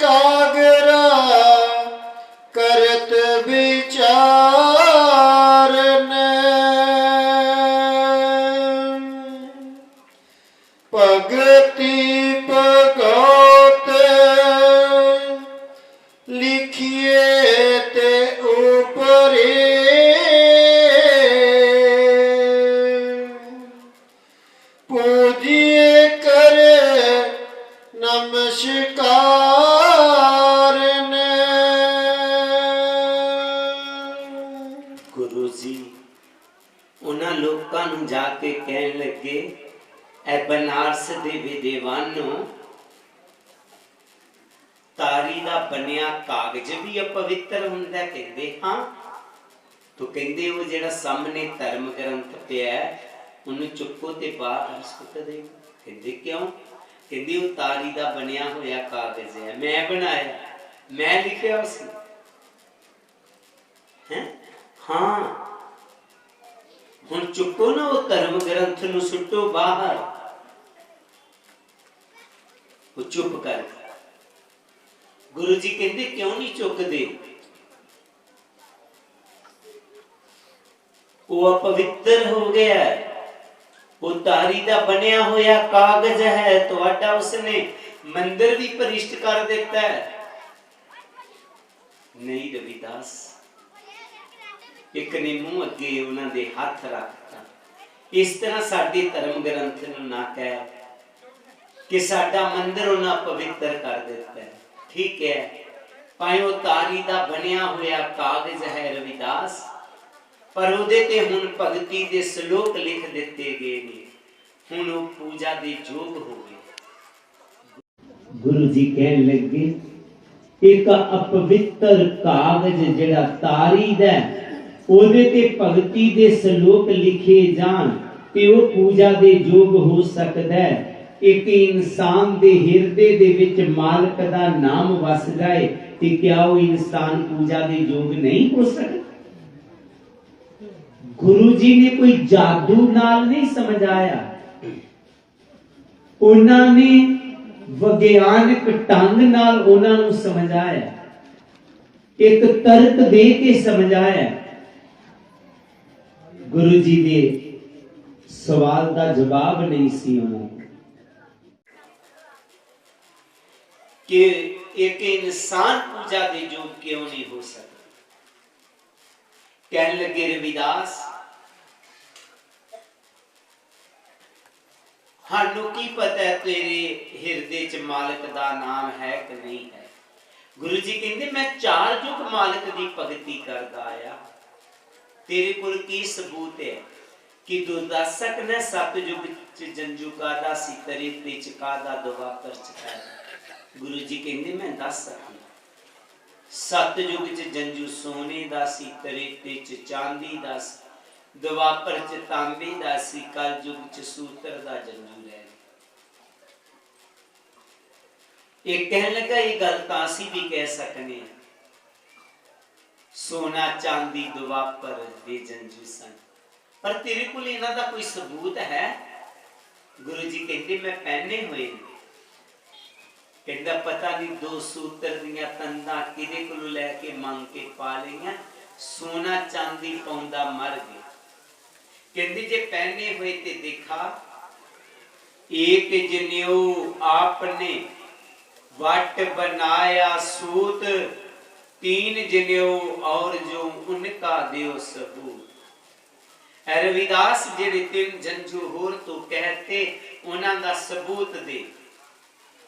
Speaker 1: कागरा करत विचार ने, भगति भगत लिखिए ते ऊपरे, पूजिए करे नमस्कार ने।
Speaker 2: गुरु जी उन्हां लोकां नूं जाके कहन लगे, ए बनारस दे विद्वानों, तारी दा बनिया कागज भी अपवित्र हुंदा? कहंदे हाँ। तो कहंदे वो जिहड़ा सामने धर्म ग्रंथ पिया उन्हें चुको ते बाहर सुट दे। कहंदे क्यों? कहंदे वो तारी दा बनिया होया कागज है, मैं बनाया, मैं लिखिया उस हैं। हाँ हुण चुको ना वो धर्म ग्रंथ नूं सुटो बाहर। वो चुप कर गया। गुरु जी कहते क्यों नहीं चुकते? वो अपवित्र हो गया, वो तारी दा बनिया होया कागज है, तो उसने मंदिर भी परिष्ट कर देता है। नहीं रविदास, एक ने मुंह अगे उन्होंने हाथ रखता, इस तरह साडे धर्म ग्रंथ नूं ना कह कि साडा मंदिर उन्हें पवित्र कर देता है। ठीक है, भाई वो तारी दा बनिया होया कागज है रविदास, पर उहदे ते हुण भगती दे श्लोक लिख दिते गए ने, हुण वो पूजा दे योग हो गए। गुरु जी कहन लगे, एक अपवित्र कागज जिहड़ा तारी दा ओहदे ते भगती दे श्लोक लिखे जान ते वो पूजा दे योग हो सकदा है। एक इंसान दे हिरदे दे विच मालक दा नाम वस जाए ते क्या वो इंसान पूजा दे योग नहीं हो सकता? गुरु जी ने कोई जादू नाल नहीं समझाया, उन्होंने विज्ञानिक ढंग नाल उन्होंने समझाया, एक तर्क दे के समझाया। गुरु जी दे सवाल का जवाब नहीं सी उन्होंने कि एक इंसान पूजा दे योग क्यों नहीं हो सकता। कहने लगे रविदास, ਸਾਨੂੰ ਕੀ ਪਤਾ ਤੇਰੇ ਹਿਰਦੇ 'ਚ ਮਾਲਕ ਦਾ ਨਾਮ ਹੈ ਕਿ ਨਹੀਂ ਹੈ। ਗੁਰੂ ਜੀ ਕਹਿੰਦੇ ਮੈਂ 4 ਯੁੱਗ ਮਾਲਕ ਦੀ ਭਗਤੀ ਕਰਦਾ ਆਇਆ, ਤੇਰੇ ਕੋਲ ਕੀ ਸਬੂਤ ਹੈ ਕਿ ਤੂੰ ਦੱਸ ਸਕਦਾ 7 ਯੁੱਗ 'ਚ ਜੰਜੂ ਕਾਦਾ ਸੀ, ਤ੍ਰੇਤੇ 'ਚ ਕਾਦਾ, ਦੁਆਪਰ 'ਚ ਕਾਦਾ। ਗੁਰੂ ਜੀ ਕਹਿੰਦੇ ਮੈਂ ਦੱਸ ਸਕਦਾ 7 ਯੁੱਗ 'ਚ ਜੰਜੂ ਸੋਨੇ ਦਾ ਸੀ, ਤ੍ਰੇਤੇ 'ਚ ਚਾਂਦੀ ਦਾ ਸੀ, ਦੁਆਪਰ 'ਚ ਤਾਂਬੇ ਦਾ ਸੀ, ਕਲ ਯੁੱਗ 'ਚ ਸੂਤਰ ਦਾ ਜੰਜੂ ਰਹਿ। ਇਹ ਕਹਿਣ ਲੱਗਾ ਇਹ ਗੱਲ ਤਾਂ ਅਸੀਂ ਵੀ ਕਹਿ ਸਕਨੇ ਹਾਂ, ਸੋਨਾ ਚਾਂਦੀ ਦੁਆਪਰ ਦੇ ਜੰਜੂ ਸਨ, ਪਰ ਤੇਰੇ ਕੋਲ ਇਹਨਾਂ ਦਾ ਕੋਈ ਸਬੂਤ ਹੈ? ਗੁਰੂ ਜੀ ਕਹਿੰਦੇ ਮੈਂ ਪਹਿਨੇ ਹੋਏ ਨੇ। ਕਹਿੰਦਾ ਪਤਾ ਨਹੀਂ 2 ਸੂਤਰ ਦੀਆਂ ਤੰਦਾਂ ਕਿਹਦੇ ਕੋਲ ਲੈ ਕੇ ਮੰਗ ਕੇ ਪਾ ਲਈਆਂ, ਸੋਨਾ ਚਾਂਦੀ ਪਾਉਂਦਾ ਮਰ ਗਿਆ। ਕਹਿੰਦੇ ਜੇ ਪਹਿਨੇ ਹੋਏ ਤੇ ਦੇਖਾ, एक जनेऊ आपने वट बनाया सूत, 3 जनेऊ और जो उनका देव सबूत। रविदास जेड़े 3 जंजू होर तो कहते उन्हां दा सबूत दे।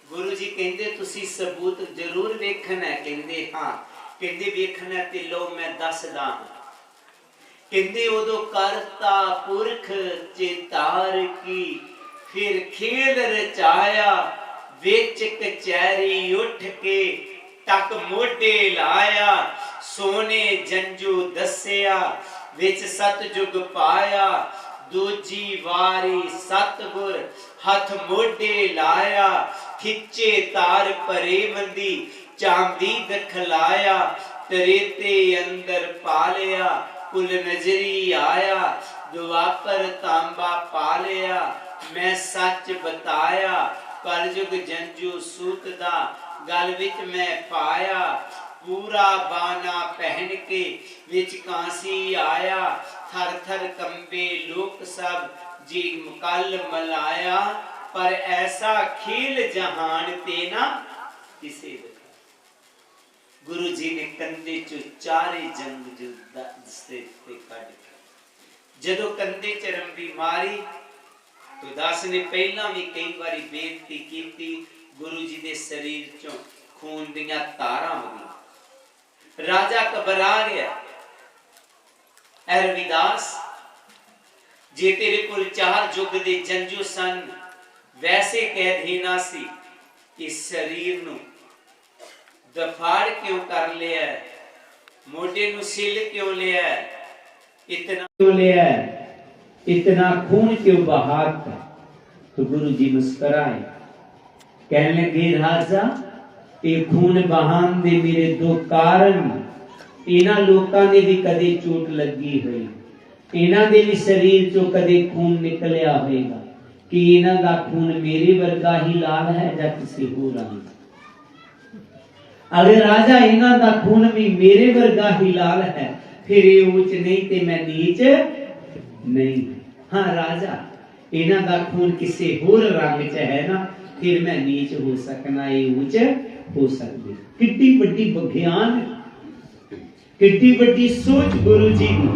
Speaker 2: गुरु जी कहंदे तुसी सबूत जरूर वेखना है। कहंदे हाँ। कहंदे वेखना ते लो मैं दसदा हां। कहंदे उदो करता पुरख चेतार की, फिर खेल रचाया, विच कचैरी उठ के तक मोढे लाया, सोने जंजू दसिया, विच सतजुग पाया, दूजी वारी सतगुर हथ मोढे लाया, खिचे तार परे मंदी चांदी दखलाया, तरेते अंदर पालिया, कुल नजरी आया, दुआपर तांबा पालिया, मैं सच बताया, कलयुग जंजू सूत दा गल विच मैं पाया, पूरा बाना पहन के विच कांसी आया, थर थर कंबे लोक सब जी कल मलाया, पर ऐसा खेल जहान ते ना किसे दिखा। गुरु जी ने कंधे चो 4 जंग जो दस्ते ते कढ के जदों कंधे च रंबी मारी तो दास ने पहला भी कई बारी बेनती की, गुरु जी के शरीर चों खून दियां तारां वगी। राजा घबरा गया। रविदास जे तेरे कोल 4 युग दे जंजू सन, वैसे कैद ही ना सी, इस शरीर नूं दफाड़ क्यों कर लिया, मोढे नूं सिल क्यों लिया, इतना क्यों लिया, इतना खून क्यों बहाता। तो गुरु जी मुस्कुराए, कहने लगे राजा ये खून बहान दे मेरे 2 कारण। इन्हां लोकां दे भी कदे चोट लगी हुई, इन्हां दे भी शरीर चों कदे खून निकलिया होएगा, कि इन्हां दा खून मेरे वर्गा ही लाल है या किसी होर रंग। अगर राजा इन्हां दा खून भी मेरे वर्गा ही लाल है, फिर ये ऊंच नहीं ते मैं नीच नहीं। हाँ राजा इन्हां दा खून किसी होर रंग च है ना, फिर मैं नीच हो सकना, ये ऊंच हो सकती। कितनी बड़ी विज्ञान, कितनी बड़ी सोच गुरु जी की।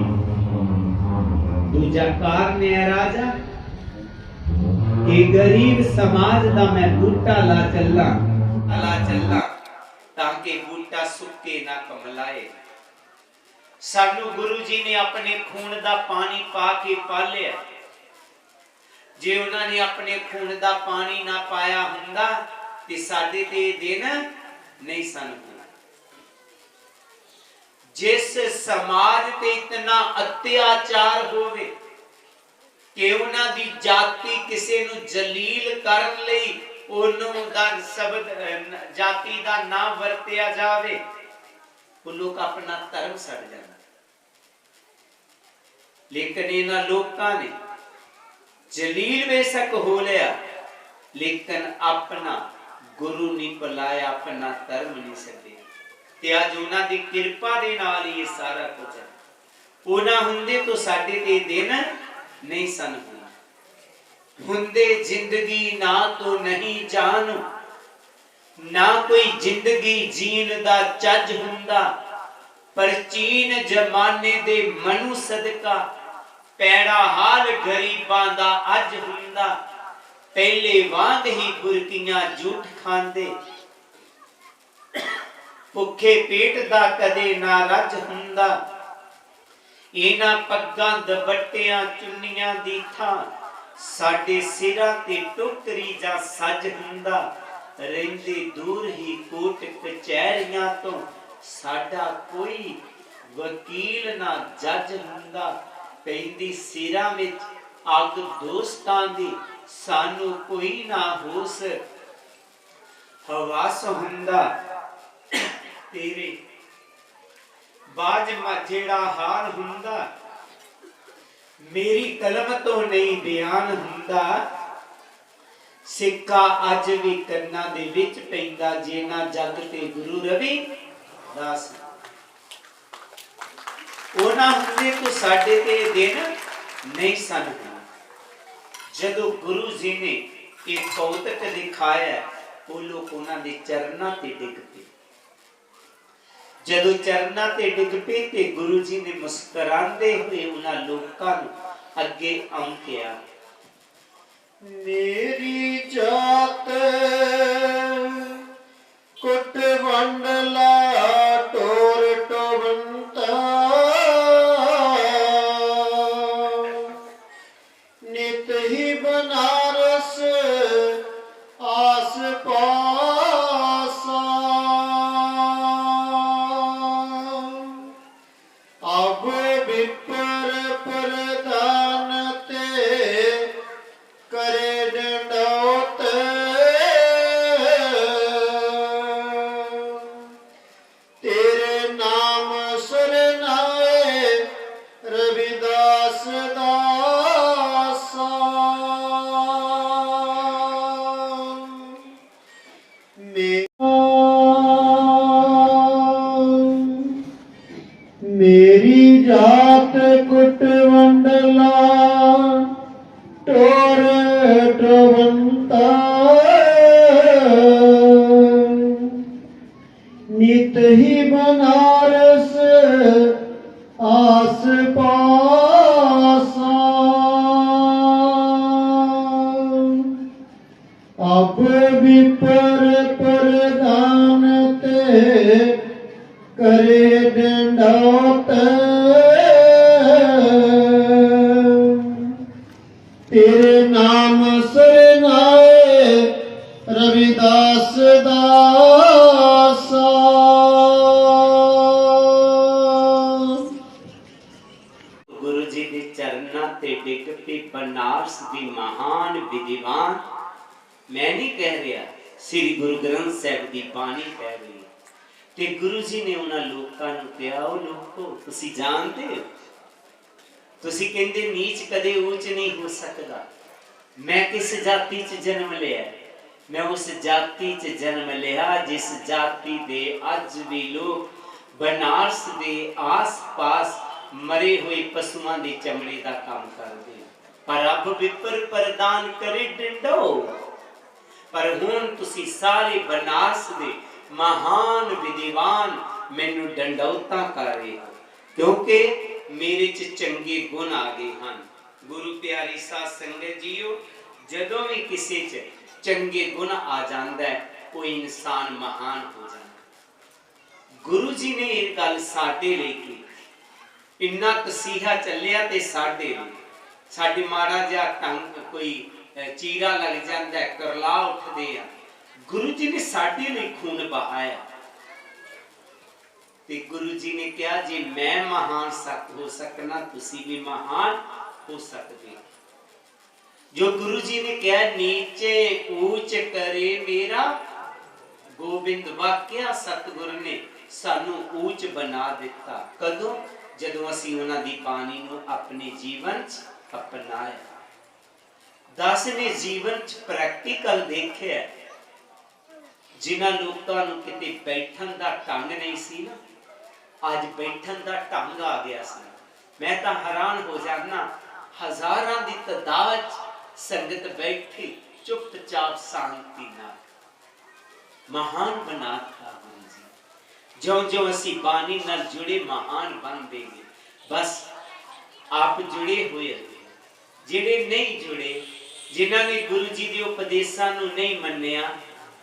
Speaker 2: दूजा कारण है राजा कि गरीब समाज दा मैं बूटा ला चला ताकि बूटा सुके ना कमलाए। सानू गुरु जी ने अपने खून दा पानी पा के पालिया। जे उन्होंने अपने खून दा पानी ना पाया हुंदा ते साडे ते दिन नहीं सन होना। जिस समाज ते इतना अत्याचार होवे कि उन्हां दी जाति किसे नू जलील करन लई ओनू दा शब्द जाति दा नाम वरतिया जावे, वो लोग अपना धर्म छड़ जाना। लेकिन इन्हां लोकां ने जलील बेशक हो लिया, लेकिन अपना गुरु नहीं भुलाया, अपना धर्म नहीं छड्डिया। ते अज उन्हां दी किरपा दे नाल ही सारा कुछ है। उन्हां हुंदे तो साडे ते दिन नहीं सन होना। हुंदे जिंदगी ना तो नहीं जान, ना कोई जिंदगी जीन दा चज हुंदा, पर चीन जमाने दे मनु सदका पैड़ा हाल गरीबां दा अज हुंदा। पहले वांग ही बुरकियां झूठ खांदे, भुखे पेट दा कदे ना रज हुंदा। इन्हां पग्गां दुपट्टियां चुन्नियां दी थां साडे सिरां ते टोकरी जा सज हुंदा। रहिंदे दूर ही कोट कचहरियां तो साडा कोई वकील ना जज हुंदा। पैंदी सिरां विच अग दोस्तां दी सानू कोई ना होश हवास हुंदा। तेरे बाज जेड़ा हाल हुंदा मेरी कलम तो नहीं बयान हुंदा। सिक्का अज भी कन्ना दे विच पैंदा जे ना जग ते गुरु रविदास। ओना हुंदे तो साडे ते दिन नहीं सन। जदों गुरु जी ने एक कौतक दिखाया वो लोग उन्हां दे चरनां ते डिग पे। जदों चरनां ते डिग पे ते गुरु जी ने मुस्कुरांदे हुए उन्हां लोकां नूं अगे आउं किया,
Speaker 1: मेरी जात कुट वंडला टोर टोबंता। नित ही बनारस आस पासा। अब विपर प्रधान ते करे डंडौत। तेरे नाम सरनाए रविदास दासा। मेरी जात कुट वंडला टोर टोबंता। नित ही बनारस आस पासा। अब विपर प्रधान ते करे डंडौत। तेरे नाम सरनाए रविदास दासा।
Speaker 2: गुरु जी दे चरनां ते डिग पे बनारस दी महान विद्वान। मैं नहीं कह रहा, श्री गुरु ग्रंथ साहिब दी बाणी कह रही है। ते गुरु जी ने उन्हां लोकां नूं कहा, ओ लोको तुसीं जानदे हो, तुसीं कहंदे नीच कदे ऊंच नहीं हो सकदा। मैं किस जाति च जन्म लिया? मैं उस जाति च जन्म लिया जिस जाति दे अज भी लोग बनारस दे आस पास मरे हुए पशुओं की चमड़ी का काम करते हैं। पर अब विपर प्रदान करे डिंडो। पर हुण तुसी सारे बनारस दे महान विद्वान मैनू डंडौता कर रहे हो, क्योंकि मेरे च चंगे गुण आ गए हैं। गुरु प्यारी साध संगत जीओ, जदों भी किसी च चंगे गुण आ जाता है कोई इंसान महान हो जाता। गुरु जी ने एक गल साडे लई की, इन्ना तसीहा चलिया ते साडे लई साडे माड़ा जिहा टंग कोई चीरा लग जाता है, करला उठते हैं, गुरु जी ने साडे लई खून बहाया। ते गुरु जी ने कहा जे मैं महान हो सकना तुसी भी महान हो सकते। जो गुरु जी ने कहा नीचे ऊंच करे मेरा गोबिंद, वाक्या सतगुरु ने सानू ऊंच बना दिता। कदों? जदों असीं उन्हां दी बाणी नूं अपने जीवन च अपनाया। दस ने जीवन च प्रैक्टिकल देखिया, जिन्हां लोकां नूं किते बैठण दा ढंग नहीं सी ना, अज बैठण दा ढंग आ गया सी। मैं तां हैरान हो जाना, हजारां दी तादाद संगत बैठी चुपचाप शांति नाल। महान बनाता गुरु जी। ज्यों ज्यों असीं बाणी नाल जुड़े महान बन देंगे। बस आप जुड़े हुए, जिहड़े नहीं जुड़े ਜਿਨ੍ਹਾਂ ਨੇ ਗੁਰੂ ਜੀ ਦੇ ਉਪਦੇਸ਼ਾਂ ਨੂੰ ਨਹੀਂ ਮੰਨਿਆ,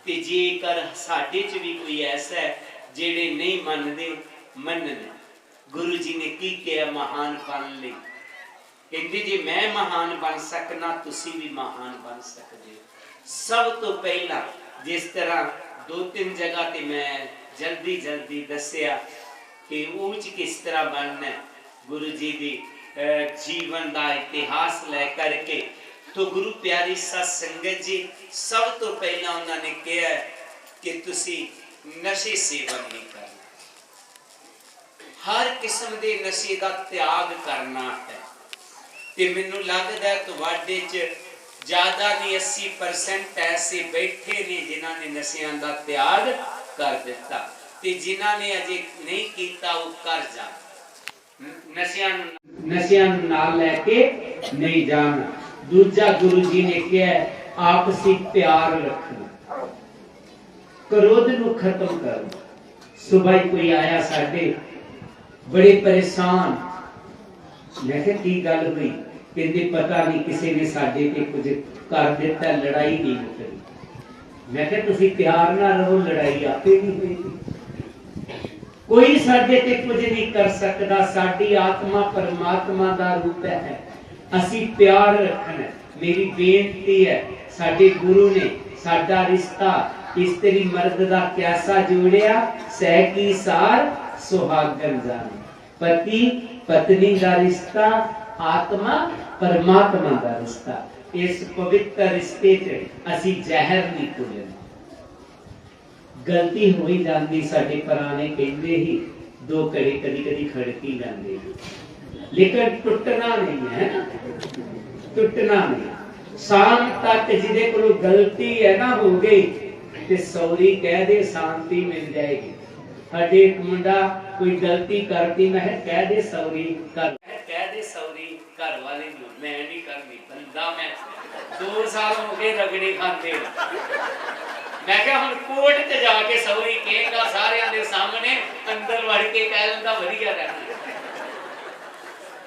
Speaker 2: ਤੇ ਜੇਕਰ ਸਾਡੇ 'ਚ ਵੀ ਕੋਈ ਐਸਾ ਹੈ ਜਿਹੜੇ ਨਹੀਂ ਮੰਨਦੇ, ਮੰਨਣ। ਗੁਰੂ ਜੀ ਨੇ ਕੀ ਕਿਹਾ ਮਹਾਨ ਬਣਨ ਲਈ? ਕਹਿੰਦੇ ਜੇ ਮੈਂ ਮਹਾਨ ਬਣ ਸਕਣਾ, ਤੁਸੀਂ ਵੀ ਮਹਾਨ ਬਣ ਸਕਦੇ ਹੋ। ਸਭ ਤੋਂ ਪਹਿਲਾਂ ਜਿਸ ਤਰ੍ਹਾਂ 2-3 ਜਗ੍ਹਾ ਤੇ ਮੈਂ ਜਲਦੀ ਦੱਸਿਆ ਕਿ ਉੱਚ ਕਿਸ ਤਰ੍ਹਾਂ ਬਣਨਾ ਹੈ, ਗੁਰੂ ਜੀ ਦੀ ਜੀਵਨ ਦਾ ਇਤਿਹਾਸ ਲੈ ਕਰਕੇ। तो गुरु प्यारी साध संगत जी, सब तो पहला उन्होंने कहा कि तुसी नशे सेवन नहीं करना, हर किस्म के नशे का त्याग करना है। ते मैनू लगता है तुहाडे च ज़्यादा नहीं 80% ऐसे बैठे ने जिन्हों ने नशियां का त्याग कर दिता, ते जिन्हों ने अजे नहीं किया वो कर जा। नशियां नाल लैके नहीं जाना। दूजा गुरु जी ने कहा आपसी प्यार रखना, क्रोध नू खत्म करो। सुबह कोई आया साडे बड़े परेशान, मैं कहा की गल हुई? कहते पता नहीं किसी ने साडे ते कुछ कर दिता, लड़ाई नहीं मुकरी। मैं कहा तुसी प्यार ना रहो, लड़ाई आपे नहीं होगी। कोई साडे ते कुछ नहीं कर सकता, साडी आत्मा परमात्मा दा रूप है, असी प्यार रखना। मेरी बेनती है, साडे गुरु ने साडा रिश्ता स्त्री मर्द दा कैसा जोड़िया, सह की सार सुहागन जाने। पति पत्नी का रिश्ता, आत्मा परमात्मा का रिश्ता। इस पवित्र रिश्ते च असी जहर नहीं घुलना। गलती हो ही जाती, साडे पुराने कहते ही दो घड़े कदी कदी खड़की जाते, लेकिन टुटना नहीं है ना, टुटना नहीं। शाम तक जिदे को गलती है ना हो गई ते सौरी कह दे, शांति मिल जाएगी। हर एक मुंडा कोई गलती करती, मैं कह दे सौरी कर, कह दे सौरी घर वाले नूं, मैं नहीं करनी बंदा। मैं 2 साल हो गए रगड़े खाते, मैं क्या हुण कोर्ट च जाके सौरी कहेगा सारिਆਂ ਦੇ सामने, अंदर वड़ के कह लैंदा वधिया रहना।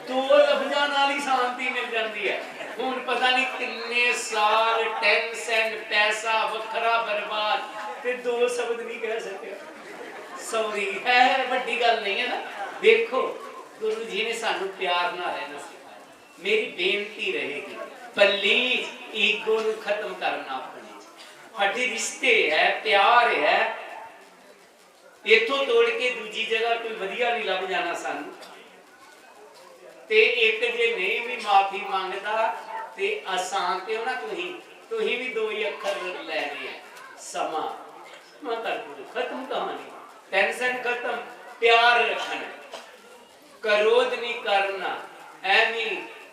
Speaker 2: 2 लफ्जां नाल ही शांति मिल जाती है। हुण पता नहीं कितने साल टेंशन पैसा वखरा बर्बाद, ते 2 शब्द नहीं कह सके। सॉरी है बड़ी गल नहीं है ना। देखो गुरु जी ने सानू प्यार ना रहना सिखाया। मेरी बेनती रहेगी प्लीज ईगो नू खत्म करना, अपने साडे रिश्ते है, प्यार है, इथों तोड़ के दूजी जगह कोई वधिया नहीं लभ जाना सानू। ते एक जे नहीं भी माफी मांगता ते आसान ते होना, तुही भी 2 ही अखर लेने हैं, समा कर दो, खत्म कहानी, टेंशन खत्म, प्यार रखना, क्रोध नहीं करना। एवी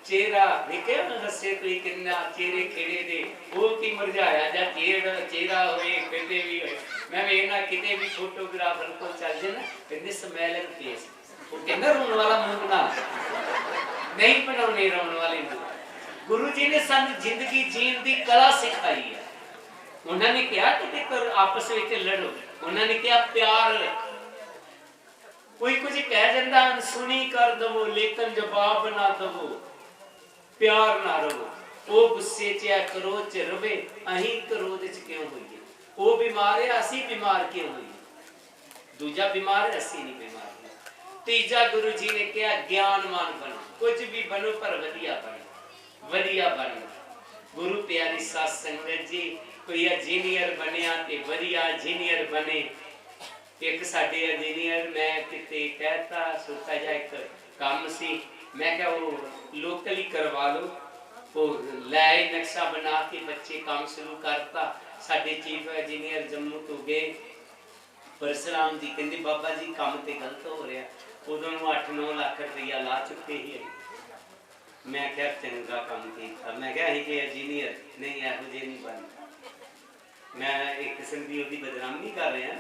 Speaker 2: चेहरा देखे हसे कोई किन्ना चेहरे खेड़े दे वो की मुरझाया जा चेहरा होए कहते भी होए। मैं वेखना किते भी फोटोग्राफर को चल जे ना, कहते स्माइलिंग फेस, वो कहना रोने वाला मुंह ना नहीं बनाने, रोने वाले मुंह। गुरु जी ने सानू जिंदगी जीण दी कला सिखाई है। उन्होंने कहा कि आपस में लड़ो, उन्होंने कहा प्यार। कोई कुछ कह जाता अनसुनी कर दवो, लेकिन जवाब ना दवो, प्यार ना रहो। वो गुस्से च क्रोध च रवे, अहीं क्रोध च क्यों होइए? वो बीमार है, असी बीमार क्यों होइए? दूजा बीमार है, असी नहीं बीमार। तीजा गुरु जी ने कहा ज्ञानवान बनो, कुछ भी बनो पर वधिया बनो, वधिया बनो। गुरु प्यारी साध संगत जी, कोई इंजीनियर बनया ते वधिया इंजीनियर बने। एक साडे इंजीनियर, मैं किते कहता सोचा जा एक काम सी, मैं क्या वो लोकल ही करवा लो, वो लै नक्शा बना के बच्चे काम शुरू करता। साडे चीफ इंजीनियर जम्मू तो गए परशुराम जी, कहते बाबा जी काम ते गलत हो रहा। उदों 8-9 लाख रुपया ला चुके ही है। मैं क्या चंगा काम किया, मैं क्या इंजीनियर नहीं यहो जे नहीं बनता। मैं एक किस्म की उसकी बदनामी कर रहा,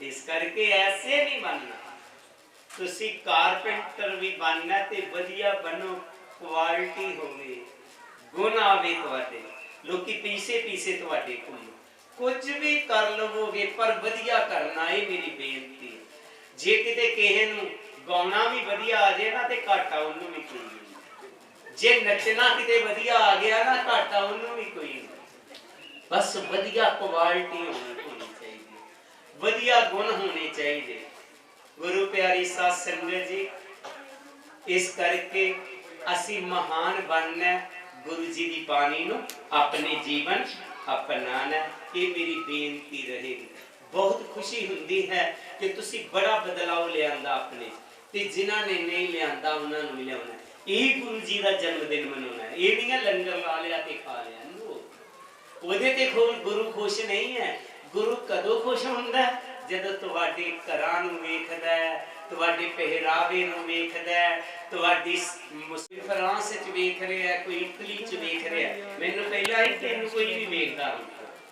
Speaker 2: इस करके ऐसे नहीं बनना। तुसी कारपेंटर भी बनना ते वधिया बनो, क्वालिटी होवे, गुण आवे तुहाडे, लोकी पीछे तुहाडे कोल कुछ भी कर लवोगे पर वधिया करना। ये मेरी बेनती है। जे किते किसे नूं गाउणा भी वधिया आ जाए ना ते घाटा उन्होंने भी कोई नहीं। जे नचना किते वधिया आ गया ना घाटा उन्होंने भी कोई नहीं। बस वधिया क्वालिटी होनी चाहिए, वधिया गुण होने चाहिए। गुरु प्यारी साध संगत जी, इस करके असी महान बनना, गुरु जी की बाणी नूं अपने जीवन अपनाना, ये मेरी बेनती रहेगी। बहुत खुशी हुंदी है कि तुसी बड़ा बदलाव लियांदा अपने, ते जिन्हां ने नहीं लियांदा उन्हां नूं भी लियाउणा। यही गुरु जी का जन्मदिन मनाना है, ये नहीं है लंगर ला लिया ते खा लिया। ਉਹਦੇ ਤੇ ਗੁਰੂ ਖੁਸ਼ ਨਹੀਂ ਹੈ। ਗੁਰੂ ਕਦੋਂ ਖੁਸ਼ ਹੁੰਦਾ? ਜਦੋਂ ਤੁਹਾਡੇ ਘਰਾਂ ਨੂੰ ਵੇਖਦਾ ਹੈ, ਤੁਹਾਡੇ ਪਹਿਰਾਵੇ ਨੂੰ ਵੇਖਦਾ ਹੈ, ਤੁਹਾਡੀ ਫਰਾਂਸ ਚ ਵੇਖ ਰਿਹਾ, ਕੋਈ ਇਟਲੀ ਚ ਵੇਖ ਰਿਹਾ। ਮੈਨੂੰ ਪਹਿਲਾਂ ਹੀ ਤੈਨੂੰ ਕੋਈ ਨਹੀਂ ਵੇਖਦਾ।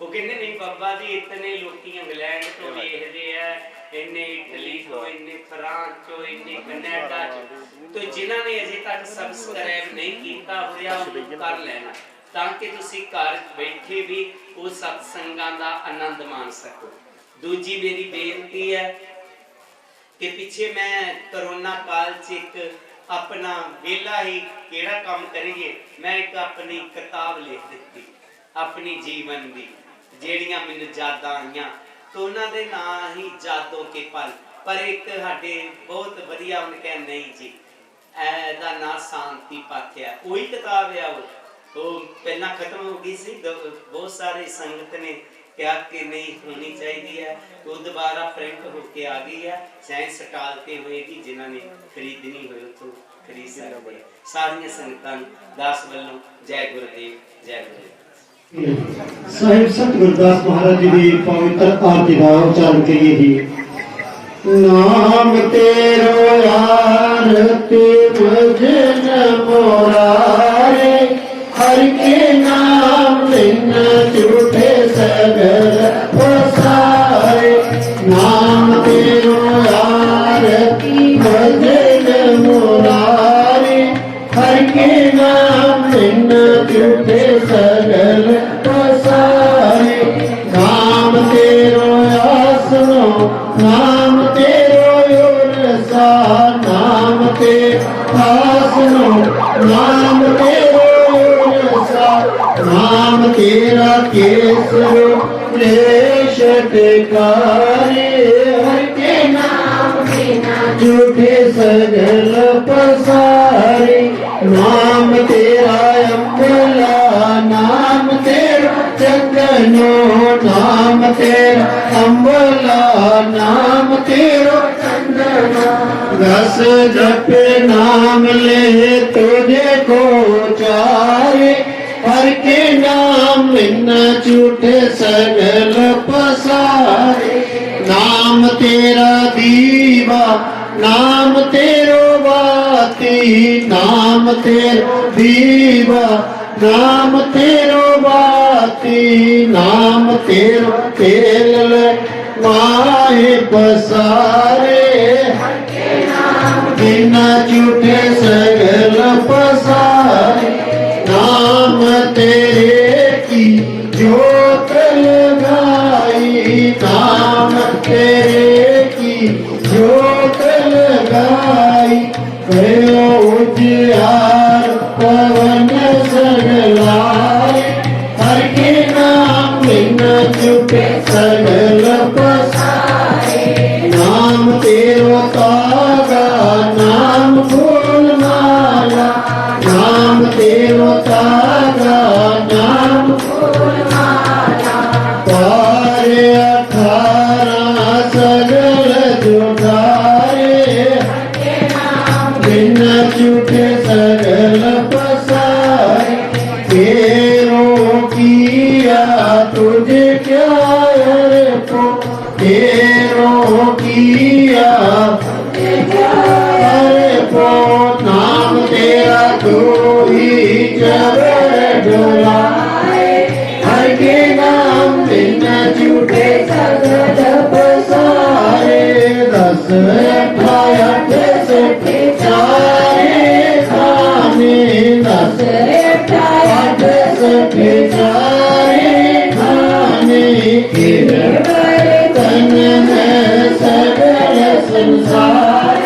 Speaker 2: ਉਹ ਕਹਿੰਦੇ ਨਹੀਂ ਬਾਬਾ ਜੀ ਇਤਨੇ ਲੋਕੀ ਇੰਗਲੈਂਡ ਤੋਂ ਵੇਖਦੇ ਆ, ਇੰਨੇ ਇਟਲੀ ਤੋਂ, ਇੰਨੇ ਫਰਾਂਸ ਚੋਂ, ਇੰਨੇ ਕੈਨੇਡਾ ਚ। तो जिन्होंने अजे तक सबसक्राइब नहीं किया होया कर लेना, ताकि तुसी घर बैठे भी वो सत्संगां दा आनंद मान सको। दूजी मेरी बेनती है कि पिछे मैं करोना काल च एक अपना वेला ही केड़ा काम करिए, मैं एक अपनी किताब लिख दी अपनी जीवन दी, जेड़ियां मैनूं यादां आईयां। तो उन्हां दे नाम ही जादों के पल, पर एक साडे बहुत वधिया उन्हें कहा नहीं जी दा ना शांति पथ है, वही किताब है। वो पहला खत्म हो गई सी, बहुत सारे संगत ने कहा कि नहीं होनी चाहिए है, वो दोबारा प्रिंट होके आ गई है। चाहे स्टॉल पे होएगी, जिन्होंने खरीदनी हो तो खरीद सकते। सारिया संगतां दास वालों जय गुरुदेव, जय गुरुदेव।
Speaker 1: साहिब संत गुरदास महाराज जी की पवित्र आरती का उच्चारण करिए जी। नाम तेरो आरती भजन मोरारे, हर के नाम बिन झूठे सगल पसारे। नाम तेरो आरती भजन मोरारे, हर के नाम बिन झूठे सगल पसारे। नाम तेरो आसनो, नाम तेरो योरसा, नाम तेरो आसनो, नाम तेरो योरसा। नाम तेरा केसरो क्लेश टिकारे, हर के नाम बिना झूठे सगल पसारे। नाम तेरा अम्बला, नाम तेरा चंदनो, नाम तेरा अम्बला, नाम तेरा चंदनो। दस जप नाम ले तुझे को चारे, हर के नाम बिन झूठे सगल पसारे। नाम तेरा दीवा, नाम तेरो बाती, नाम तेरो दीवा, नाम तेरो बाती। नाम तेरो तेल माहे पसारे, बिना झूठे सगल पसारे। नाम तेरे की जोत लगाई, नाम तेरे की जोत लगाई। भयो उजियार पवन सगलाए, हर के नाम बिन झूठे सगल पसारे। नाम तेरो तागा, नाम फूल माला, नाम तेरो तागा, नाम फूल माला। पारे 18 सगल जुटारे, बिन झूठे सगल पसारे। तेरो किया तुझे क्या को, तेरो किया को। नाम तेरा तू ही जब डोलाए, हर के नाम बिन झूठे सगल पसारे। 10 18 चारे खाने, 10 18 चारे खाने। कीर्तन है सगल संसार,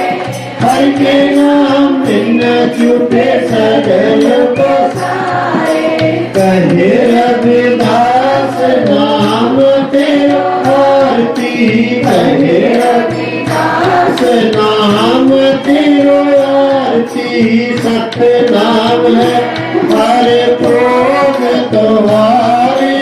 Speaker 1: हर के नाम बिन छूटे सगल पसारे। कहे रविदास नाम तेरो आरती, कहे रविदास नाम तेरो आरती। सत्य नाम है हर भोग तुम्हारे,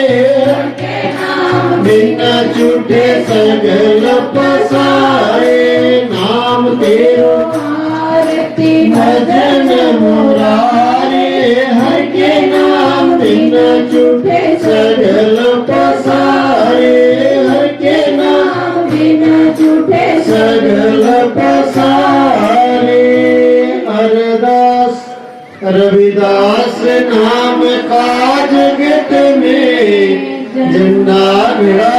Speaker 1: बिना छूटे सगल पसारे। नाम तेरो आरती भजन मुरारे, हर के नाम बिना छूटे सगल पसारे। हर के नाम बिना छूटे सगल पसारे। अरदास रविदास नाम का जगत में झंडा गिरा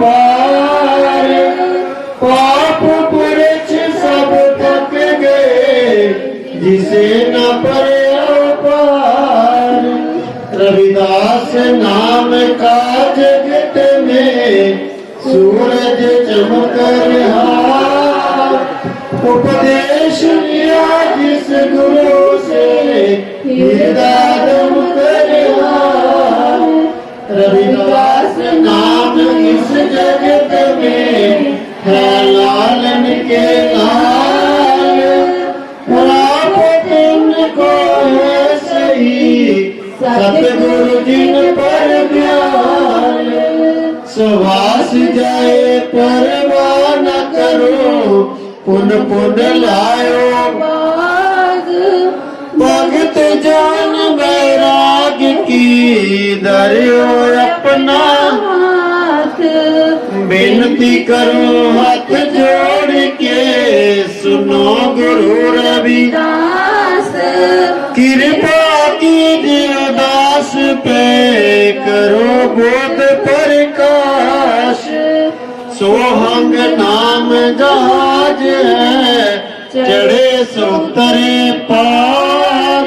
Speaker 1: पार। पाप पुरुष सब थक गए, जिसे न परे पार। रविदास नाम का जगत में सूरज चमक रहा। उपदेश लिया जिस गुरु से, हृदय दम रहा। रविदास नाम इस जगत में है लालन के लाल। प्राप्त उनको है सही, सतगुरु जिन पर ज्ञान। सुवास जाए परवाह न करो, पुन पुन लायो बाग। भगत जान बैराग की, धरियो अपना हाथ। बेनती करो हाथ जोड़ के, सुनो गुरु रविदास। कृपा कीजिए दास पे, करो बोध प्रकाश। सोहंग नाम जहाज है, चढ़े सुतरे पार।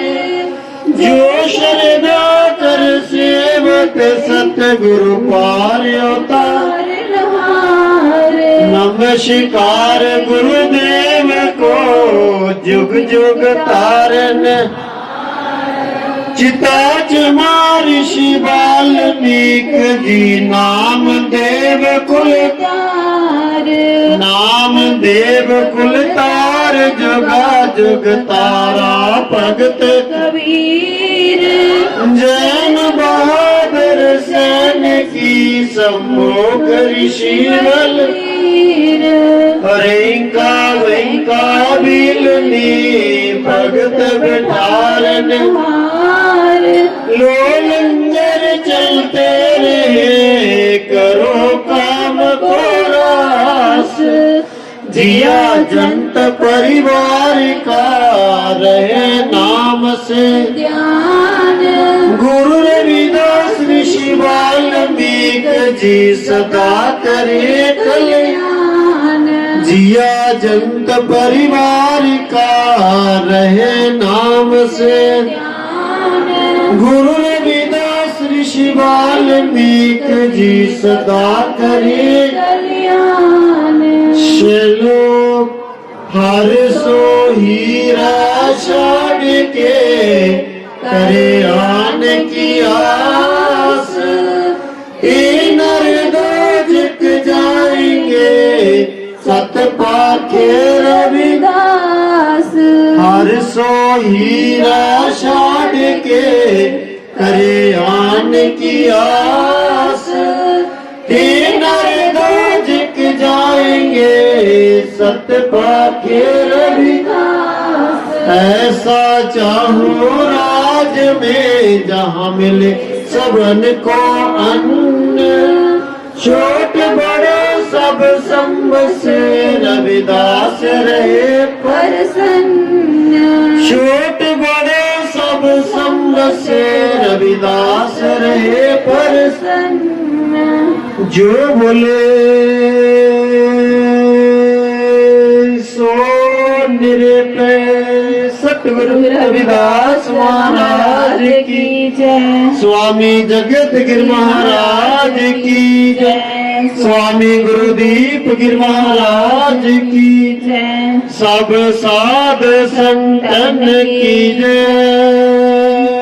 Speaker 1: जो श्रद्धा कर सेवक, सतगुरु पार उतार। नमस्कार गुरुदेव को, जुग जुग तारन। चिता चमार ऋषि वाल्मीकि जी, नाम देव कुल तार। नाम देव कुल तार, जुगा जुग तारा भगत कबीर। जैन बहादुर सैन की, सम्मुख ऋषि बलवीर। रिंका विंका बिलनी, भगत बिठारन हार। लोलंगर चलते रहे, करो काम को रास। जिया जंत परिवार का, रहे नाम से ध्यान। गुरु रविदास ऋषि वाल्मीकि जी, सदा करे कल्याण। जिया जंत परिवार का, रहे नाम से ध्यान। गुरु रविदास ऋषि वाल्मीकि जी, सदा करे कल्याण। श्लोक हर सो हीरा छाड़ के, करे आन की आस। ए नर दो जित जाएंगे, सत पाखे रविदास। हर सो हीरा छाड़ के, करे आन की आस। ए नर दो जित जाएंगे, सत पाखे रविदास। ऐसा चाहूं राज में, जहाँ मिले सबन को अन्न। छोट बड़े सब संग से, रविदास रहे प्रसन्न। छोट बड़े सब संग से, रविदास रहे प्रसन्न। जो बोले सो निरपय, सतगुरु रविदास महाराज की जय। स्वामी जगत गिर महाराज की जय। स्वामी गुरुदीप गिर महाराज की
Speaker 3: जय।
Speaker 1: सब साध संतन की जय।